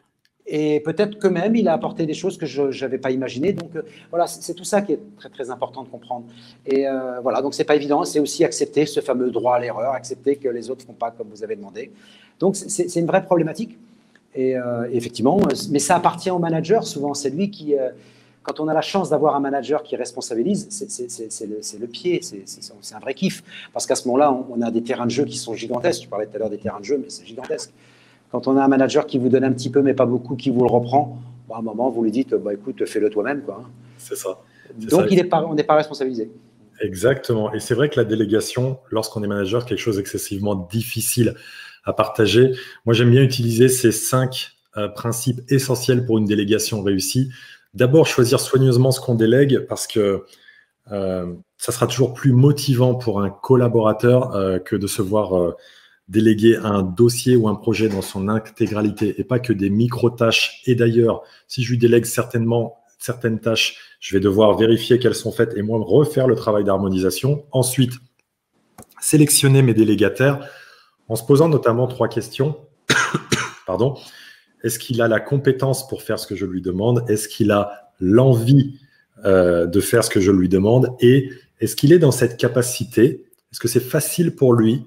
Et peut-être que même, il a apporté des choses que je n'avais pas imaginées. Donc, voilà, c'est tout ça qui est très, très important de comprendre. Et voilà, donc, ce n'est pas évident. C'est aussi accepter ce fameux droit à l'erreur, accepter que les autres ne font pas comme vous avez demandé. Donc, c'est une vraie problématique. Et effectivement, mais ça appartient au manager. Souvent, c'est lui qui, quand on a la chance d'avoir un manager qui responsabilise, c'est le pied, c'est un vrai kiff. Parce qu'à ce moment-là, on a des terrains de jeu qui sont gigantesques. Tu parlais tout à l'heure des terrains de jeu, mais c'est gigantesque. Quand on a un manager qui vous donne un petit peu, mais pas beaucoup, qui vous le reprend, à un moment, vous lui dites, écoute, fais-le toi-même, quoi. C'est ça. Donc, on n'est pas responsabilisé. Exactement. Et c'est vrai que la délégation, lorsqu'on est manager, c'est quelque chose d'excessivement difficile à partager. Moi, j'aime bien utiliser ces 5 principes essentiels pour une délégation réussie. D'abord, choisir soigneusement ce qu'on délègue parce que ça sera toujours plus motivant pour un collaborateur que de se voir déléguer un dossier ou un projet dans son intégralité et pas que des micro-tâches. Et d'ailleurs, si je lui délègue certaines tâches, je vais devoir vérifier qu'elles sont faites et moi refaire le travail d'harmonisation. Ensuite, sélectionner mes délégataires en se posant notamment 3 questions. Pardon. Est-ce qu'il a la compétence pour faire ce que je lui demande? Est-ce qu'il a l'envie de faire ce que je lui demande? Et est-ce qu'il est dans cette capacité? Est-ce que c'est facile pour lui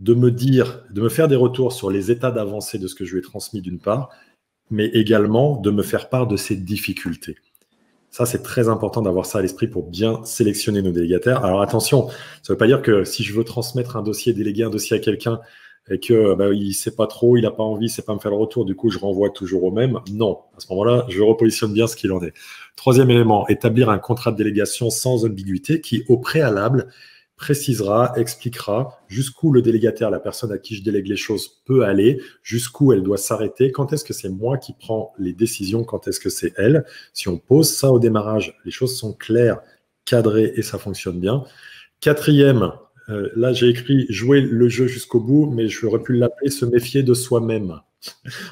de me faire des retours sur les états d'avancée de ce que je lui ai transmis d'une part, mais également de me faire part de ses difficultés. Ça, c'est très important d'avoir ça à l'esprit pour bien sélectionner nos délégataires. Alors attention, ça ne veut pas dire que si je veux transmettre un dossier, déléguer un dossier à quelqu'un et que il ne sait pas trop, il n'a pas envie, il ne sait pas me faire le retour, du coup, je renvoie toujours au même. Non, à ce moment-là, je repositionne bien ce qu'il en est. 3e élément, établir un contrat de délégation sans ambiguïté qui, au préalable, précisera, expliquera jusqu'où le délégataire, la personne à qui je délègue les choses, peut aller, jusqu'où elle doit s'arrêter, quand est-ce que c'est moi qui prends les décisions, quand est-ce que c'est elle. Si on pose ça au démarrage, les choses sont claires, cadrées et ça fonctionne bien. 4e, là j'ai écrit jouer le jeu jusqu'au bout, mais j'aurais pu l'appeler se méfier de soi-même.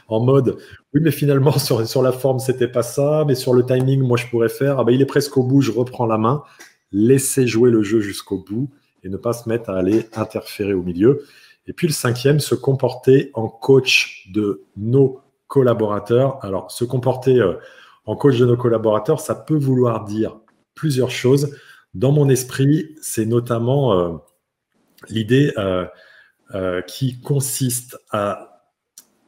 En mode, oui, mais finalement, sur la forme, c'était pas ça, mais sur le timing, moi, je pourrais faire. Il est presque au bout, je reprends la main. Laisser jouer le jeu jusqu'au bout et ne pas se mettre à aller interférer au milieu. Et puis le 5e, se comporter en coach de nos collaborateurs. Alors, se comporter en coach de nos collaborateurs, ça peut vouloir dire plusieurs choses. Dans mon esprit, c'est notamment l'idée qui consiste à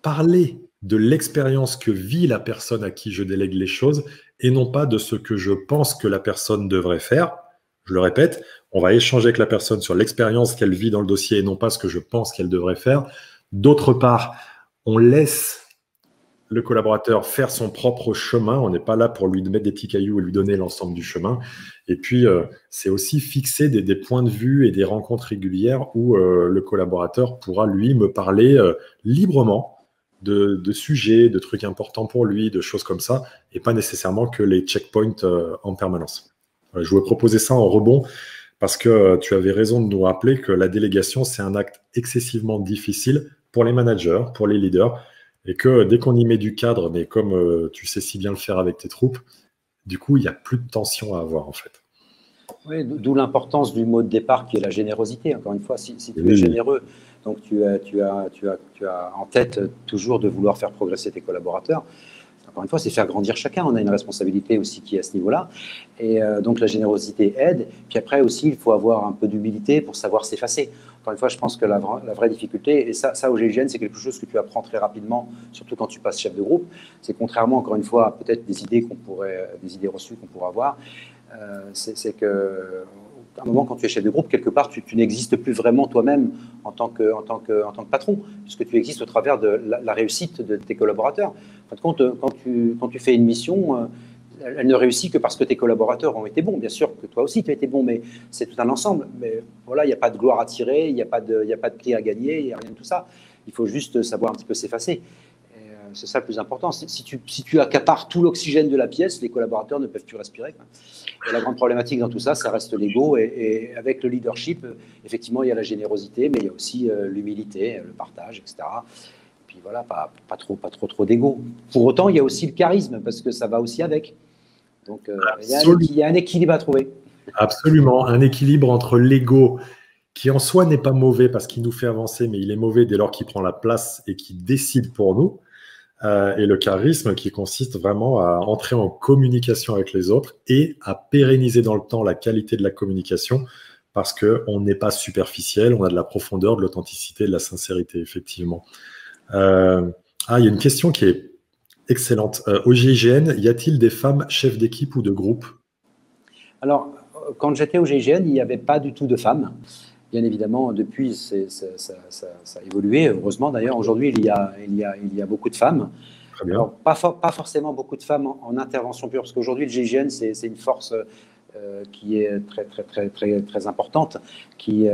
parler de l'expérience que vit la personne à qui je délègue les choses et non pas de ce que je pense que la personne devrait faire. Je le répète, on va échanger avec la personne sur l'expérience qu'elle vit dans le dossier et non pas ce que je pense qu'elle devrait faire. D'autre part, on laisse le collaborateur faire son propre chemin. On n'est pas là pour lui mettre des petits cailloux et lui donner l'ensemble du chemin. Et puis, c'est aussi fixer des points de vue et des rencontres régulières où le collaborateur pourra, lui, me parler librement de sujets, de trucs importants pour lui, de choses comme ça, et pas nécessairement que les checkpoints en permanence. Je voulais proposer ça en rebond parce que tu avais raison de nous rappeler que la délégation, c'est un acte excessivement difficile pour les managers, pour les leaders, et que dès qu'on y met du cadre, mais comme tu sais si bien le faire avec tes troupes, du coup, il n'y a plus de tension à avoir en fait. Oui, d'où l'importance du mot de départ qui est la générosité. Encore une fois, si tu es généreux, donc tu as en tête toujours de vouloir faire progresser tes collaborateurs. Encore une fois, c'est faire grandir chacun. On a une responsabilité aussi qui est à ce niveau-là. Et donc, la générosité aide. Puis après aussi, il faut avoir un peu d'humilité pour savoir s'effacer. Encore une fois, je pense que la vraie difficulté, et ça au GIGN, c'est quelque chose que tu apprends très rapidement, surtout quand tu passes chef de groupe. C'est contrairement, encore une fois, à peut-être des idées reçues qu'on pourrait avoir, c'est que à un moment, quand tu es chef de groupe, quelque part, tu n'existes plus vraiment toi-même en tant que patron, puisque tu existes au travers de la réussite de tes collaborateurs. En fin de compte, quand tu fais une mission, elle ne réussit que parce que tes collaborateurs ont été bons. Bien sûr que toi aussi, tu as été bon, mais c'est tout un ensemble. Mais voilà, il n'y a pas de gloire à tirer, il n'y a pas de prix à gagner, il n'y a rien de tout ça. Il faut juste savoir un petit peu s'effacer. C'est ça le plus important. Si tu accapares tout l'oxygène de la pièce, les collaborateurs ne peuvent plus respirer, quoi. Et la grande problématique dans tout ça, ça reste l'ego. Et avec le leadership, effectivement, il y a la générosité, mais il y a aussi l'humilité, le partage, etc. Et puis voilà, pas trop d'ego. Pour autant, il y a aussi le charisme, parce que ça va aussi avec. Donc, il y a un équilibre à trouver. Absolument, un équilibre entre l'ego, qui en soi n'est pas mauvais parce qu'il nous fait avancer, mais il est mauvais dès lors qu'il prend la place et qu'il décide pour nous. Et le charisme qui consiste vraiment à entrer en communication avec les autres et à pérenniser dans le temps la qualité de la communication parce qu'on n'est pas superficiel, on a de la profondeur, de l'authenticité, de la sincérité, effectivement. Il y a une question qui est excellente. Au GIGN, y a-t-il des femmes chefs d'équipe ou de groupe? Alors, quand j'étais au GIGN, il n'y avait pas du tout de femmes. Bien évidemment, depuis, ça a évolué, heureusement d'ailleurs. Aujourd'hui, il y a beaucoup de femmes. Très bien. Alors, pas forcément beaucoup de femmes en intervention pure, parce qu'aujourd'hui, le GIGN, c'est une force qui est très importante, qui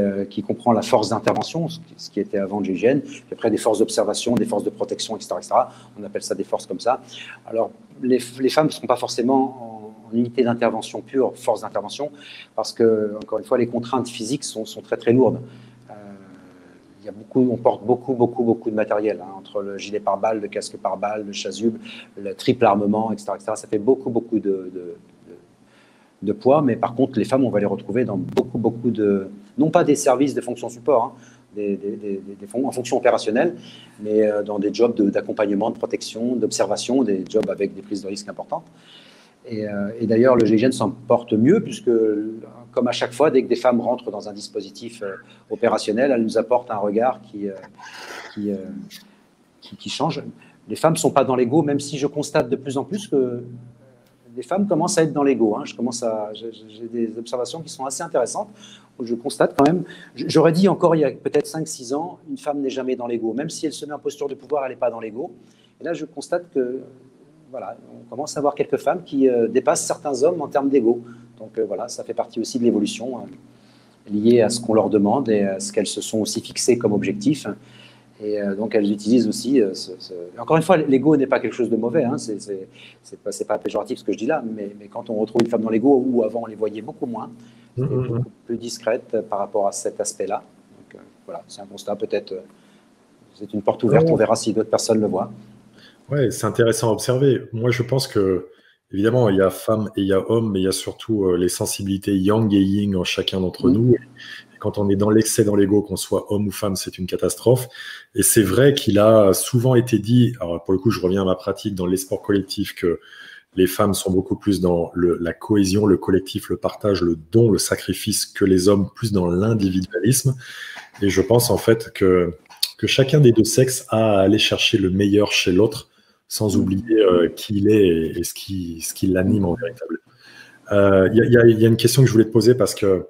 comprend la force d'intervention, ce qui était avant le GIGN, puis après des forces d'observation, des forces de protection, etc., etc. On appelle ça des forces comme ça. Alors, les femmes ne sont pas forcément en unité d'intervention pure, force d'intervention, parce que, encore une fois, les contraintes physiques sont très lourdes. On porte beaucoup de matériel, hein, entre le gilet pare-balles, le casque pare-balles, le chasuble, le triple armement, etc., etc. Ça fait beaucoup de poids, mais par contre, les femmes, on va les retrouver dans beaucoup de, non pas des services de fonction support, hein, en fonction opérationnelle, mais dans des jobs d'accompagnement, de protection, d'observation, des jobs avec des prises de risques importantes. Et d'ailleurs, le GIGN s'en porte mieux, puisque, comme à chaque fois, dès que des femmes rentrent dans un dispositif opérationnel, elles nous apportent un regard qui change. Les femmes ne sont pas dans l'ego, même si je constate de plus en plus que les femmes commencent à être dans l'ego. Hein. J'ai des observations qui sont assez intéressantes, où je constate quand même, j'aurais dit encore il y a peut-être 5-6 ans, une femme n'est jamais dans l'ego. Même si elle se met en posture de pouvoir, elle n'est pas dans l'ego. Et là, je constate que voilà, on commence à avoir quelques femmes qui dépassent certains hommes en termes d'ego. Donc voilà, ça fait partie aussi de l'évolution liée à ce qu'on leur demande et à ce qu'elles se sont aussi fixées comme objectif. Et donc elles utilisent aussi… Encore une fois, l'ego n'est pas quelque chose de mauvais, hein, c'est pas péjoratif ce que je dis là, mais quand on retrouve une femme dans l'ego, où avant on les voyait beaucoup moins, beaucoup plus discrète par rapport à cet aspect-là. Donc voilà, c'est un constat, peut-être, c'est une porte ouverte, on verra si d'autres personnes le voient. Ouais, c'est intéressant à observer. Moi, je pense que, évidemment, il y a femmes et il y a hommes, mais il y a surtout les sensibilités yang et yin en chacun d'entre nous. Et quand on est dans l'excès, dans l'ego, qu'on soit homme ou femme, c'est une catastrophe. Et c'est vrai qu'il a souvent été dit, alors pour le coup, je reviens à ma pratique dans les sports collectifs, que les femmes sont beaucoup plus dans la cohésion, le collectif, le partage, le don, le sacrifice, que les hommes plus dans l'individualisme. Et je pense en fait que chacun des deux sexes a à aller chercher le meilleur chez l'autre, sans oublier qui il est et ce qui l'anime en véritable. Il y a une question que je voulais te poser parce qu'elle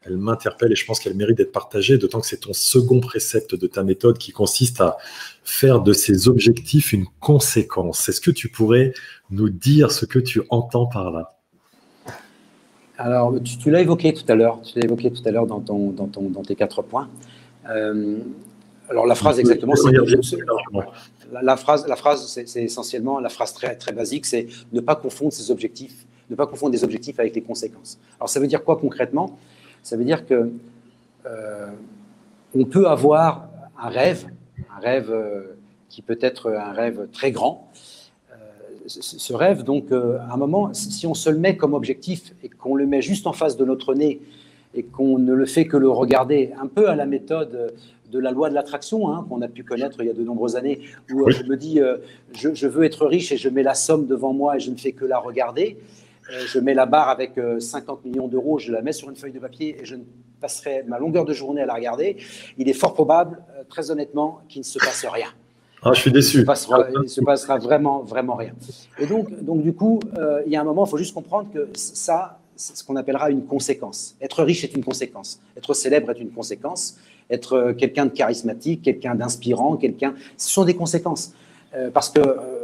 m'interpelle et je pense qu'elle mérite d'être partagée, d'autant que c'est ton second précepte de ta méthode qui consiste à faire de ses objectifs une conséquence. Est-ce que tu pourrais nous dire ce que tu entends par là? Alors, tu l'as évoqué tout à l'heure. Tu l'as évoqué tout à l'heure dans tes 4 points. Alors, la phrase exactement, c'est… La phrase, c'est essentiellement la phrase très basique, c'est ne pas confondre ses objectifs, ne pas confondre des objectifs avec les conséquences. Alors, ça veut dire quoi concrètement? Ça veut dire que on peut avoir un rêve qui peut être un rêve très grand. Ce rêve, donc, à un moment, si on se le met comme objectif et qu'on le met juste en face de notre nez et qu'on ne le fait que le regarder, un peu à la méthode de la loi de l'attraction, hein, qu'on a pu connaître il y a de nombreuses années, où je me dis, je veux être riche et je mets la somme devant moi et je ne fais que la regarder. Je mets la barre avec 50 millions d'euros, je la mets sur une feuille de papier et je passerai ma longueur de journée à la regarder. Il est fort probable, très honnêtement, qu'il ne se passe rien. Ah, je suis déçu. Il ne se passera vraiment rien. Et donc du coup, il y a un moment, il faut juste comprendre que ça, c'est ce qu'on appellera une conséquence. Être riche est une conséquence. Être célèbre est une conséquence. Être quelqu'un de charismatique, quelqu'un d'inspirant, ce sont des conséquences. Parce que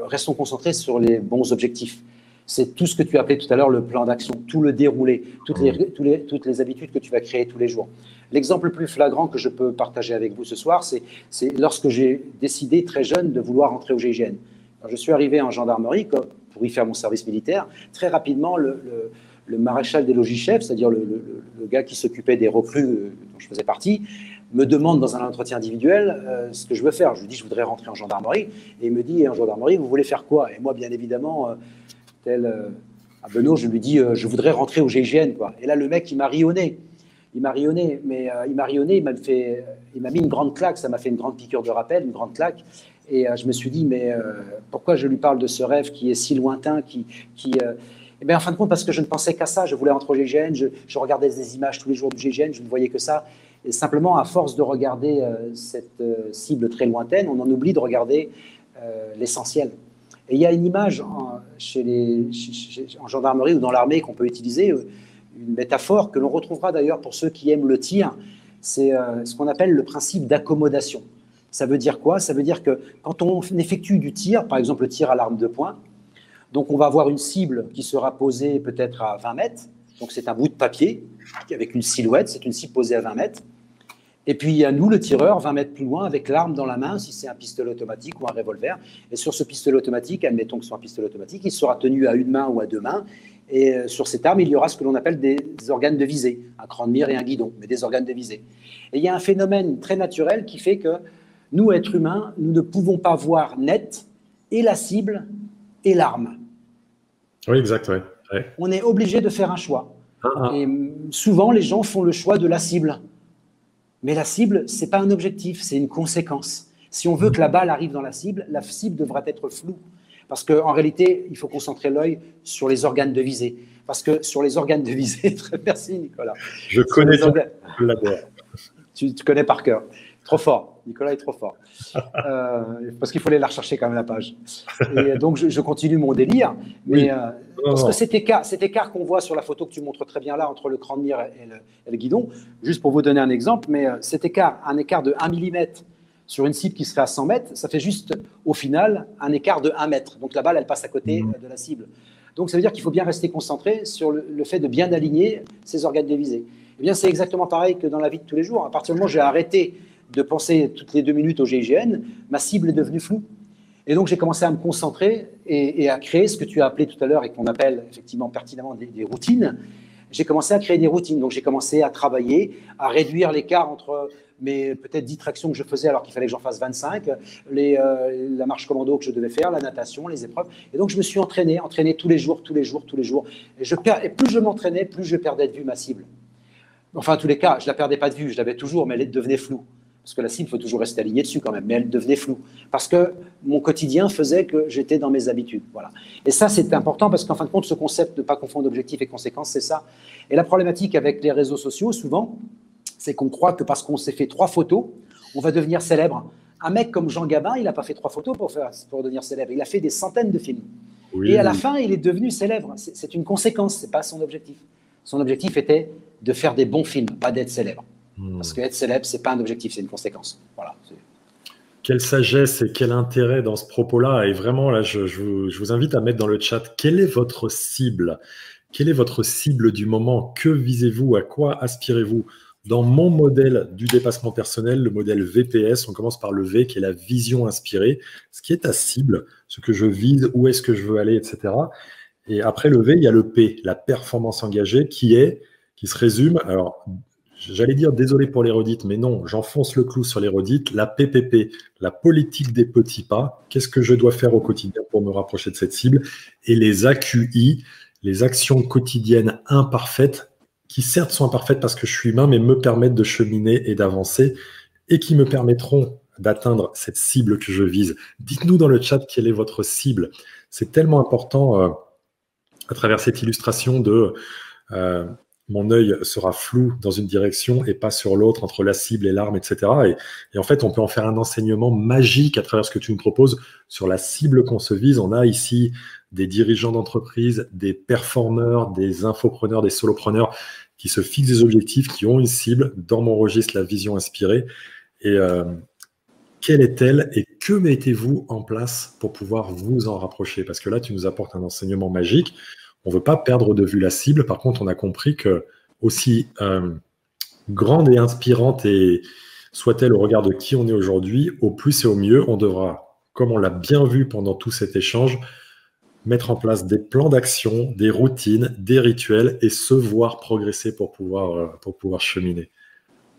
restons concentrés sur les bons objectifs. C'est tout ce que tu appelais tout à l'heure le plan d'action, tout le déroulé, toutes les habitudes que tu vas créer tous les jours. L'exemple le plus flagrant que je peux partager avec vous ce soir, c'est lorsque j'ai décidé très jeune de vouloir entrer au GIGN. Quand je suis arrivé en gendarmerie pour y faire mon service militaire, très rapidement, le maréchal des logis-chefs, c'est-à-dire le gars qui s'occupait des recrues dont je faisais partie, me demande dans un entretien individuel ce que je veux faire. Je lui dis, je voudrais rentrer en gendarmerie. Et il me dit, en gendarmerie, vous voulez faire quoi? Et moi, bien évidemment, à Benoît, je lui dis, je voudrais rentrer au GIGN, quoi. Et là, le mec, il m'a ri au nez. Il m'a ri au nez, il m'a mis une grande claque, ça m'a fait une grande piqûre de rappel, une grande claque. Et je me suis dit, mais pourquoi je lui parle de ce rêve qui est si lointain, Et bien, en fin de compte, parce que je ne pensais qu'à ça. Je voulais rentrer au GIGN, je regardais des images tous les jours du GIGN, je ne voyais que ça. Et simplement, à force de regarder cette cible très lointaine, on en oublie de regarder l'essentiel. Et il y a une image en gendarmerie ou dans l'armée qu'on peut utiliser, une métaphore que l'on retrouvera d'ailleurs pour ceux qui aiment le tir. C'est ce qu'on appelle le principe d'accommodation. Ça veut dire quoi? Ça veut dire que quand on effectue du tir, par exemple le tir à l'arme de poing, donc on va avoir une cible qui sera posée peut-être à 20 mètres. Donc c'est un bout de papier avec une silhouette, c'est une cible posée à 20 mètres. Et puis il y a nous, le tireur, 20 mètres plus loin, avec l'arme dans la main, si c'est un pistolet automatique ou un revolver. Et sur ce pistolet automatique, admettons que ce soit un pistolet automatique, il sera tenu à une main ou à deux mains. Et sur cette arme, il y aura ce que l'on appelle des organes de visée, un cran de mire et un guidon, mais des organes de visée. Et il y a un phénomène très naturel qui fait que nous, êtres humains, nous ne pouvons pas voir net et la cible et l'arme. Oui, exact, ouais. Ouais. On est obligé de faire un choix. Et souvent, les gens font le choix de la cible. Mais la cible, ce n'est pas un objectif, c'est une conséquence. Si on veut que la balle arrive dans la cible devra être floue. Parce qu'en réalité, il faut concentrer l'œil sur les organes de visée. Parce que sur les organes de visée, merci Nicolas. Je connais ton tu connais par cœur. Trop fort. Nicolas est trop fort. Parce qu'il faut aller la rechercher quand même, la page. Et donc, je continue mon délire. Mais, parce que cet écart qu'on voit sur la photo que tu montres très bien là, entre le cran de mire et le guidon, juste pour vous donner un exemple, mais cet écart, un écart de 1 mm sur une cible qui serait à 100 mètres, ça fait juste, au final, un écart de 1 mètre. Donc, la balle, elle passe à côté de la cible. Donc, ça veut dire qu'il faut bien rester concentré sur le fait de bien aligner ses organes de visée. Eh bien, c'est exactement pareil que dans la vie de tous les jours. À partir du moment où j'ai arrêté de penser toutes les 2 minutes au GIGN, ma cible est devenue floue. Et donc, j'ai commencé à me concentrer et à créer ce que tu as appelé tout à l'heure et qu'on appelle effectivement pertinemment des routines. J'ai commencé à créer des routines. Donc, j'ai commencé à travailler, à réduire l'écart entre mes peut-être 10 tractions que je faisais alors qu'il fallait que j'en fasse 25, la marche commando que je devais faire, la natation, les épreuves. Et donc, je me suis entraîné tous les jours. Et plus je m'entraînais, plus je perdais de vue ma cible. Enfin, en tous les cas, je ne la perdais pas de vue, je l'avais toujours, mais elle devenait floue. Parce que la cible, il faut toujours rester aligné dessus quand même, mais elle devenait floue. Parce que mon quotidien faisait que j'étais dans mes habitudes. Voilà. Et ça, c'est important parce qu'en fin de compte, ce concept de ne pas confondre objectif et conséquence, c'est ça. Et la problématique avec les réseaux sociaux, souvent, c'est qu'on croit que parce qu'on s'est fait 3 photos, on va devenir célèbre. Un mec comme Jean Gabin, il n'a pas fait 3 photos pour devenir célèbre. Il a fait des centaines de films. Oui. Et à la fin, il est devenu célèbre. C'est une conséquence, ce n'est pas son objectif. Son objectif était de faire des bons films, pas d'être célèbre. Parce qu'être célèbre, ce n'est pas un objectif, c'est une conséquence. Voilà. Quelle sagesse et quel intérêt dans ce propos-là. Et vraiment, là, je vous invite à mettre dans le chat, quelle est votre cible? Quelle est votre cible du moment? Que visez-vous? À quoi aspirez-vous? Dans mon modèle du dépassement personnel, le modèle VPS, on commence par le V, qui est la vision inspirée. Ce qui est ta cible, ce que je vise, où est-ce que je veux aller, etc. Et après le V, il y a le P, la performance engagée, qui se résume, alors j'allais dire désolé pour les redites, mais non, j'enfonce le clou sur les redites, la PPP, la politique des petits pas, qu'est-ce que je dois faire au quotidien pour me rapprocher de cette cible, et les AQI, les actions quotidiennes imparfaites, qui certes sont imparfaites parce que je suis humain, mais me permettent de cheminer et d'avancer, et qui me permettront d'atteindre cette cible que je vise. Dites-nous dans le chat quelle est votre cible. C'est tellement important à travers cette illustration de mon œil sera flou dans une direction et pas sur l'autre, entre la cible et l'arme, etc. Et en fait, on peut en faire un enseignement magique à travers ce que tu nous proposes sur la cible qu'on se vise. On a ici des dirigeants d'entreprise, des performeurs, des infopreneurs, des solopreneurs qui se fixent des objectifs, qui ont une cible. Dans mon registre, la vision inspirée. Et quelle est-elle et que mettez-vous en place pour pouvoir vous en rapprocher? Parce que là, tu nous apportes un enseignement magique. On ne veut pas perdre de vue la cible. Par contre, on a compris que aussi grande et inspirante et soit-elle au regard de qui on est aujourd'hui, au plus et au mieux, on devra, comme on l'a bien vu pendant tout cet échange, mettre en place des plans d'action, des routines, des rituels et se voir progresser pour pouvoir cheminer.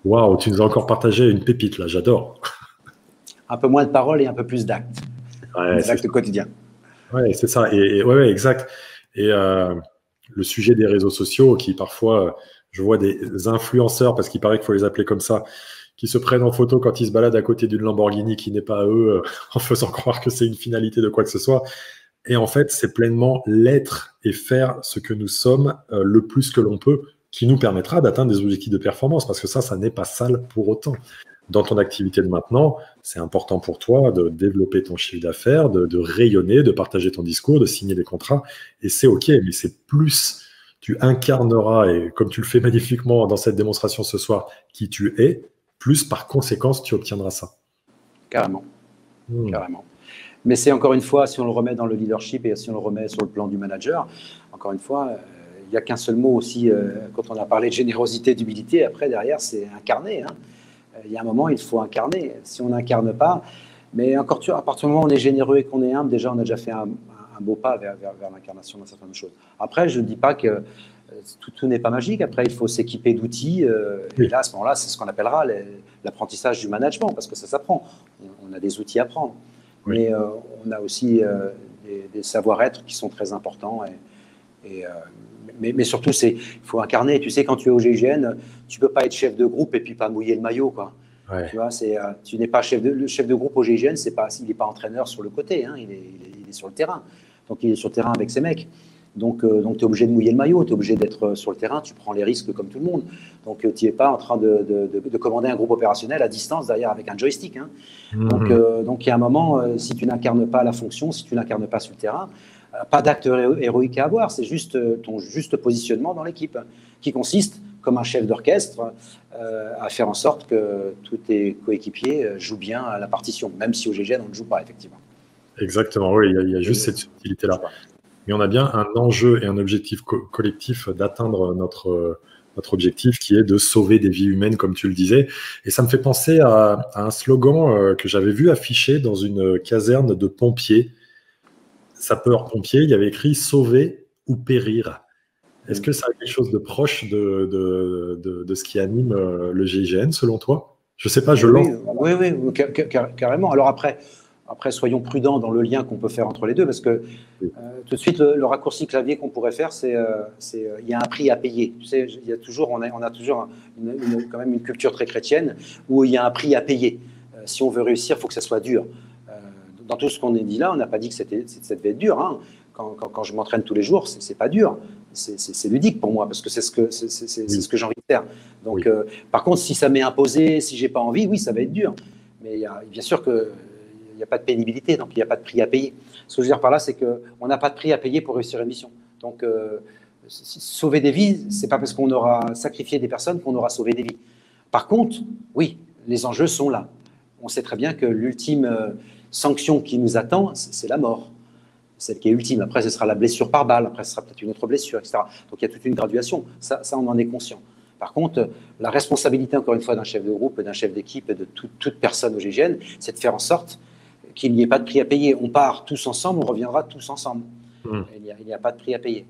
Waouh, tu nous as encore partagé une pépite là, j'adore. Un peu moins de paroles et un peu plus d'actes. Ouais, des actes quotidiens. Ouais, c'est ça. Et ouais, exact. Et le sujet des réseaux sociaux qui parfois, je vois des influenceurs, parce qu'il paraît qu'il faut les appeler comme ça, qui se prennent en photo quand ils se baladent à côté d'une Lamborghini qui n'est pas à eux, en faisant croire que c'est une finalité de quoi que ce soit. Et en fait, c'est pleinement l'être et faire ce que nous sommes le plus que l'on peut qui nous permettra d'atteindre des objectifs de performance, parce que ça n'est pas sale pour autant. Dans ton activité de maintenant, c'est important pour toi de développer ton chiffre d'affaires, de rayonner, de partager ton discours, de signer des contrats, et c'est OK, mais c'est plus tu incarneras, et comme tu le fais magnifiquement dans cette démonstration ce soir, qui tu es, plus par conséquence tu obtiendras ça. Carrément. Carrément. Mais c'est encore une fois, si on le remet dans le leadership et si on le remet sur le plan du manager, encore une fois, il n'y a qu'un seul mot aussi, quand on a parlé de générosité, d'humilité, après derrière c'est incarner. Il y a un moment, il faut incarner. Si on n'incarne pas, mais encore à partir du moment où on est généreux et qu'on est humble, déjà on a déjà fait un beau pas vers l'incarnation d'un certain nombre de choses. Après, je ne dis pas que tout n'est pas magique. Après, il faut s'équiper d'outils. Et là, à ce moment-là, c'est ce qu'on appellera l'apprentissage du management, parce que ça s'apprend. On a des outils à prendre. Oui. Mais on a aussi des savoir-être qui sont très importants. Mais surtout, il faut incarner. Tu sais, quand tu es au GIGN, tu ne peux pas être chef de groupe et puis pas mouiller le maillot, quoi. Ouais. Tu vois, tu n'es pas le chef de groupe au GIGN, il n'est pas entraîneur sur le côté, hein, il est sur le terrain. Donc, il est sur le terrain avec ses mecs. Donc tu es obligé de mouiller le maillot, tu es obligé d'être sur le terrain, tu prends les risques comme tout le monde. Donc, tu n'es pas en train de commander un groupe opérationnel à distance derrière avec un joystick. Hein. Donc, il y a un moment, si tu n'incarnes pas la fonction, si tu n'incarnes pas sur le terrain, pas d'acte héroïque à avoir, c'est juste ton juste positionnement dans l'équipe, qui consiste, comme un chef d'orchestre, à faire en sorte que tous tes coéquipiers jouent bien à la partition, même si au GIGN, on ne joue pas, effectivement. Exactement, oui, il y a juste cette subtilité-là. Mais on a bien un enjeu et un objectif collectif d'atteindre notre objectif qui est de sauver des vies humaines, comme tu le disais. Et ça me fait penser à un slogan que j'avais vu affiché dans une caserne de pompiers, sapeurs-pompiers. Il y avait écrit « Sauver ou périr ». Est-ce que ça a quelque chose de proche de ce qui anime le GIGN, selon toi? Je ne sais pas, je lance. Oui, carrément. Alors après, soyons prudents dans le lien qu'on peut faire entre les deux, parce que tout de suite, le raccourci clavier qu'on pourrait faire, c'est il y a un prix à payer. Tu sais, on a toujours quand même une culture très chrétienne où il y a un prix à payer. Si on veut réussir, il faut que ça soit dur. Dans tout ce qu'on a dit là, on n'a pas dit que ça devait être dur. Hein. Quand je m'entraîne tous les jours, c'est pas dur. C'est ludique pour moi, parce que c'est ce que j'ai envie de faire. Donc, par contre, si ça m'est imposé, si j'ai pas envie, oui, ça va être dur. Mais bien sûr que il n'y a pas de pénibilité, donc il n'y a pas de prix à payer. Ce que je veux dire par là, c'est qu'on n'a pas de prix à payer pour réussir une mission. Donc, sauver des vies, ce n'est pas parce qu'on aura sacrifié des personnes qu'on aura sauvé des vies. Par contre, oui, les enjeux sont là. On sait très bien que l'ultime sanction qui nous attend, c'est la mort. Celle qui est ultime. Après, ce sera la blessure par balle. Après, ce sera peut-être une autre blessure, etc. Donc, il y a toute une graduation. Ça, on en est conscient. Par contre, la responsabilité, encore une fois, d'un chef de groupe, d'un chef d'équipe et de toute personne au GIGN, c'est de faire en sorte qu'il n'y ait pas de prix à payer. On part tous ensemble, on reviendra tous ensemble. Il n'y a pas de prix à payer.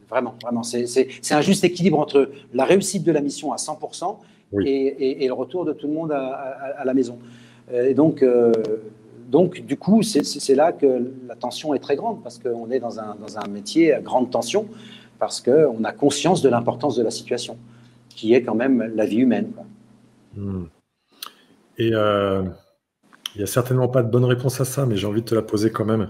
Vraiment. C'est un juste équilibre entre la réussite de la mission à 100% et le retour de tout le monde à la maison. Et donc, du coup, c'est là que la tension est très grande, parce qu'on est dans un métier à grande tension, parce qu'on a conscience de l'importance de la situation, qui est quand même la vie humaine. Et il n'y a certainement pas de bonne réponse à ça, mais j'ai envie de te la poser quand même.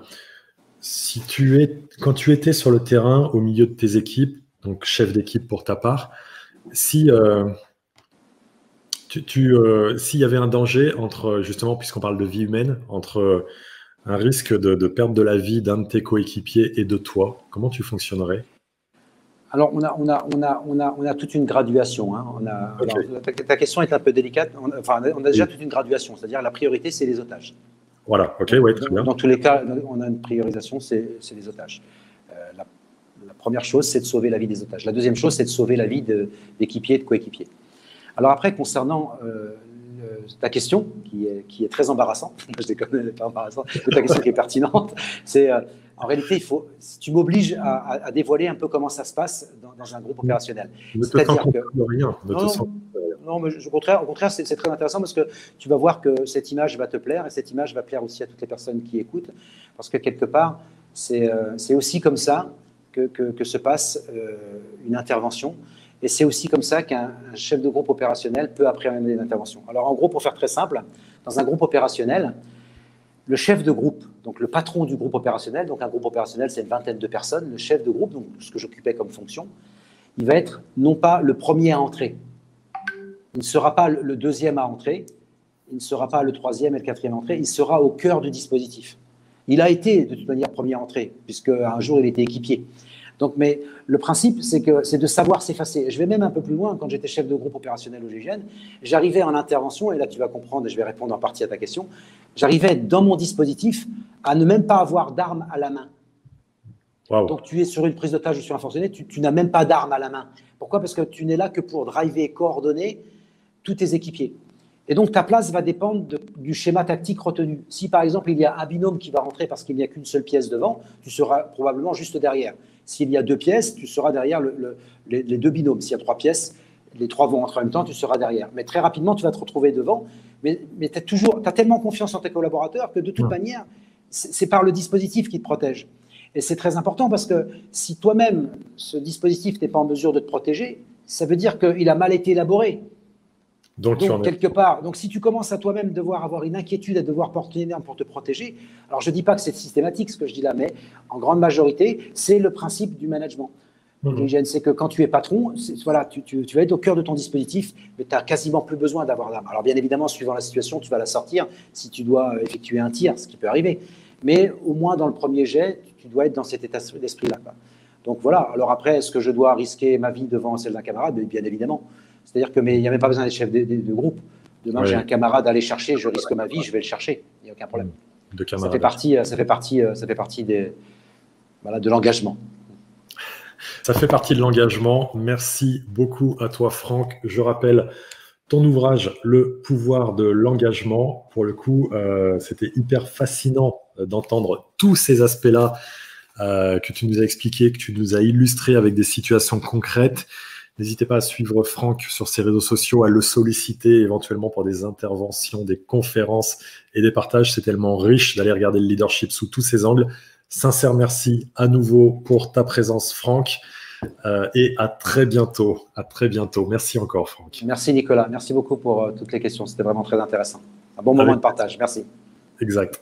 Quand tu étais sur le terrain, au milieu de tes équipes, donc chef d'équipe pour ta part, si s'il y avait un danger entre, justement, puisqu'on parle de vie humaine, entre un risque de perdre de la vie d'un de tes coéquipiers et de toi, comment tu fonctionnerais? Alors, on a toute une graduation. Hein. Ok. Alors, ta question est un peu délicate. On a déjà toute une graduation, c'est-à-dire la priorité, c'est les otages. Voilà, ok, ouais, très bien. Dans tous les cas, on a une priorisation, c'est les otages. La première chose, c'est de sauver la vie des otages. La deuxième chose, c'est de sauver la vie d'équipiers et de coéquipiers. Alors après, concernant ta question, qui est très embarrassante, je déconne, pas embarrassante, mais ta question qui est pertinente, c'est en réalité, tu m'obliges à dévoiler un peu comment ça se passe dans un groupe opérationnel. Ne te sens de rien. Non, mais au contraire, c'est très intéressant parce que tu vas voir que cette image va te plaire et cette image va plaire aussi à toutes les personnes qui écoutent, parce que quelque part, c'est aussi comme ça que se passe une intervention. Et c'est aussi comme ça qu'un chef de groupe opérationnel peut appréhender une intervention. Alors en gros, pour faire très simple, dans un groupe opérationnel, le chef de groupe, donc le patron du groupe opérationnel, donc un groupe opérationnel, c'est une vingtaine de personnes, le chef de groupe, donc ce que j'occupais comme fonction, il va être non pas le premier à entrer, il ne sera pas le deuxième à entrer, il ne sera pas le troisième et le quatrième à entrer, il sera au cœur du dispositif. Il a été de toute manière premier à entrer, puisque un jour il était équipier. Donc, mais le principe, c'est de savoir s'effacer. Je vais même un peu plus loin. Quand j'étais chef de groupe opérationnel au GIGN, j'arrivais en intervention, et là tu vas comprendre, et je vais répondre en partie à ta question, j'arrivais dans mon dispositif à ne même pas avoir d'arme à la main. Wow. Donc tu es sur une prise d'otage ou sur un forcené, tu n'as même pas d'arme à la main. Pourquoi? Parce que tu n'es là que pour driver, coordonner tous tes équipiers. Et donc ta place va dépendre du schéma tactique retenu. Si par exemple il y a un binôme qui va rentrer parce qu'il n'y a qu'une seule pièce devant, tu seras probablement juste derrière. S'il y a deux pièces, tu seras derrière les deux binômes. S'il y a trois pièces, les trois vont rentrer en même temps, tu seras derrière. Mais très rapidement, tu vas te retrouver devant. Mais tu as tellement confiance en tes collaborateurs que de toute manière, c'est par le dispositif qui te protège. Et c'est très important parce que si toi-même, ce dispositif n'est pas en mesure de te protéger, ça veut dire qu'il a mal été élaboré. Donc quelque part, donc si tu commences à toi-même devoir avoir une inquiétude, à devoir porter une arme pour te protéger, alors je ne dis pas que c'est systématique ce que je dis là, mais en grande majorité, c'est le principe du management. C'est que quand tu es patron, voilà, tu vas être au cœur de ton dispositif, mais tu n'as quasiment plus besoin d'avoir l'arme. Alors bien évidemment, suivant la situation, tu vas la sortir si tu dois effectuer un tir, ce qui peut arriver. Mais au moins dans le premier jet, tu dois être dans cet état d'esprit-là. Donc voilà, alors après, est-ce que je dois risquer ma vie devant celle d'un camarade? Bien évidemment. C'est-à-dire qu'il n'y a même pas besoin d'être chef de groupe. Demain, j'ai un camarade à aller chercher, je risque ma vie, je vais le chercher. Il n'y a aucun problème. Ça fait partie de l'engagement. Ça fait partie de l'engagement. Merci beaucoup à toi, Franck. Je rappelle ton ouvrage, Le pouvoir de l'engagement. Pour le coup, c'était hyper fascinant d'entendre tous ces aspects-là que tu nous as expliqués, que tu nous as illustrés avec des situations concrètes. N'hésitez pas à suivre Franck sur ses réseaux sociaux, à le solliciter éventuellement pour des interventions, des conférences et des partages. C'est tellement riche d'aller regarder le leadership sous tous ses angles. Sincère merci à nouveau pour ta présence, Franck. Et à très bientôt. À très bientôt. Merci encore, Franck. Merci, Nicolas. Merci beaucoup pour toutes les questions. C'était vraiment très intéressant. Un bon moment de partage. Merci. Exact.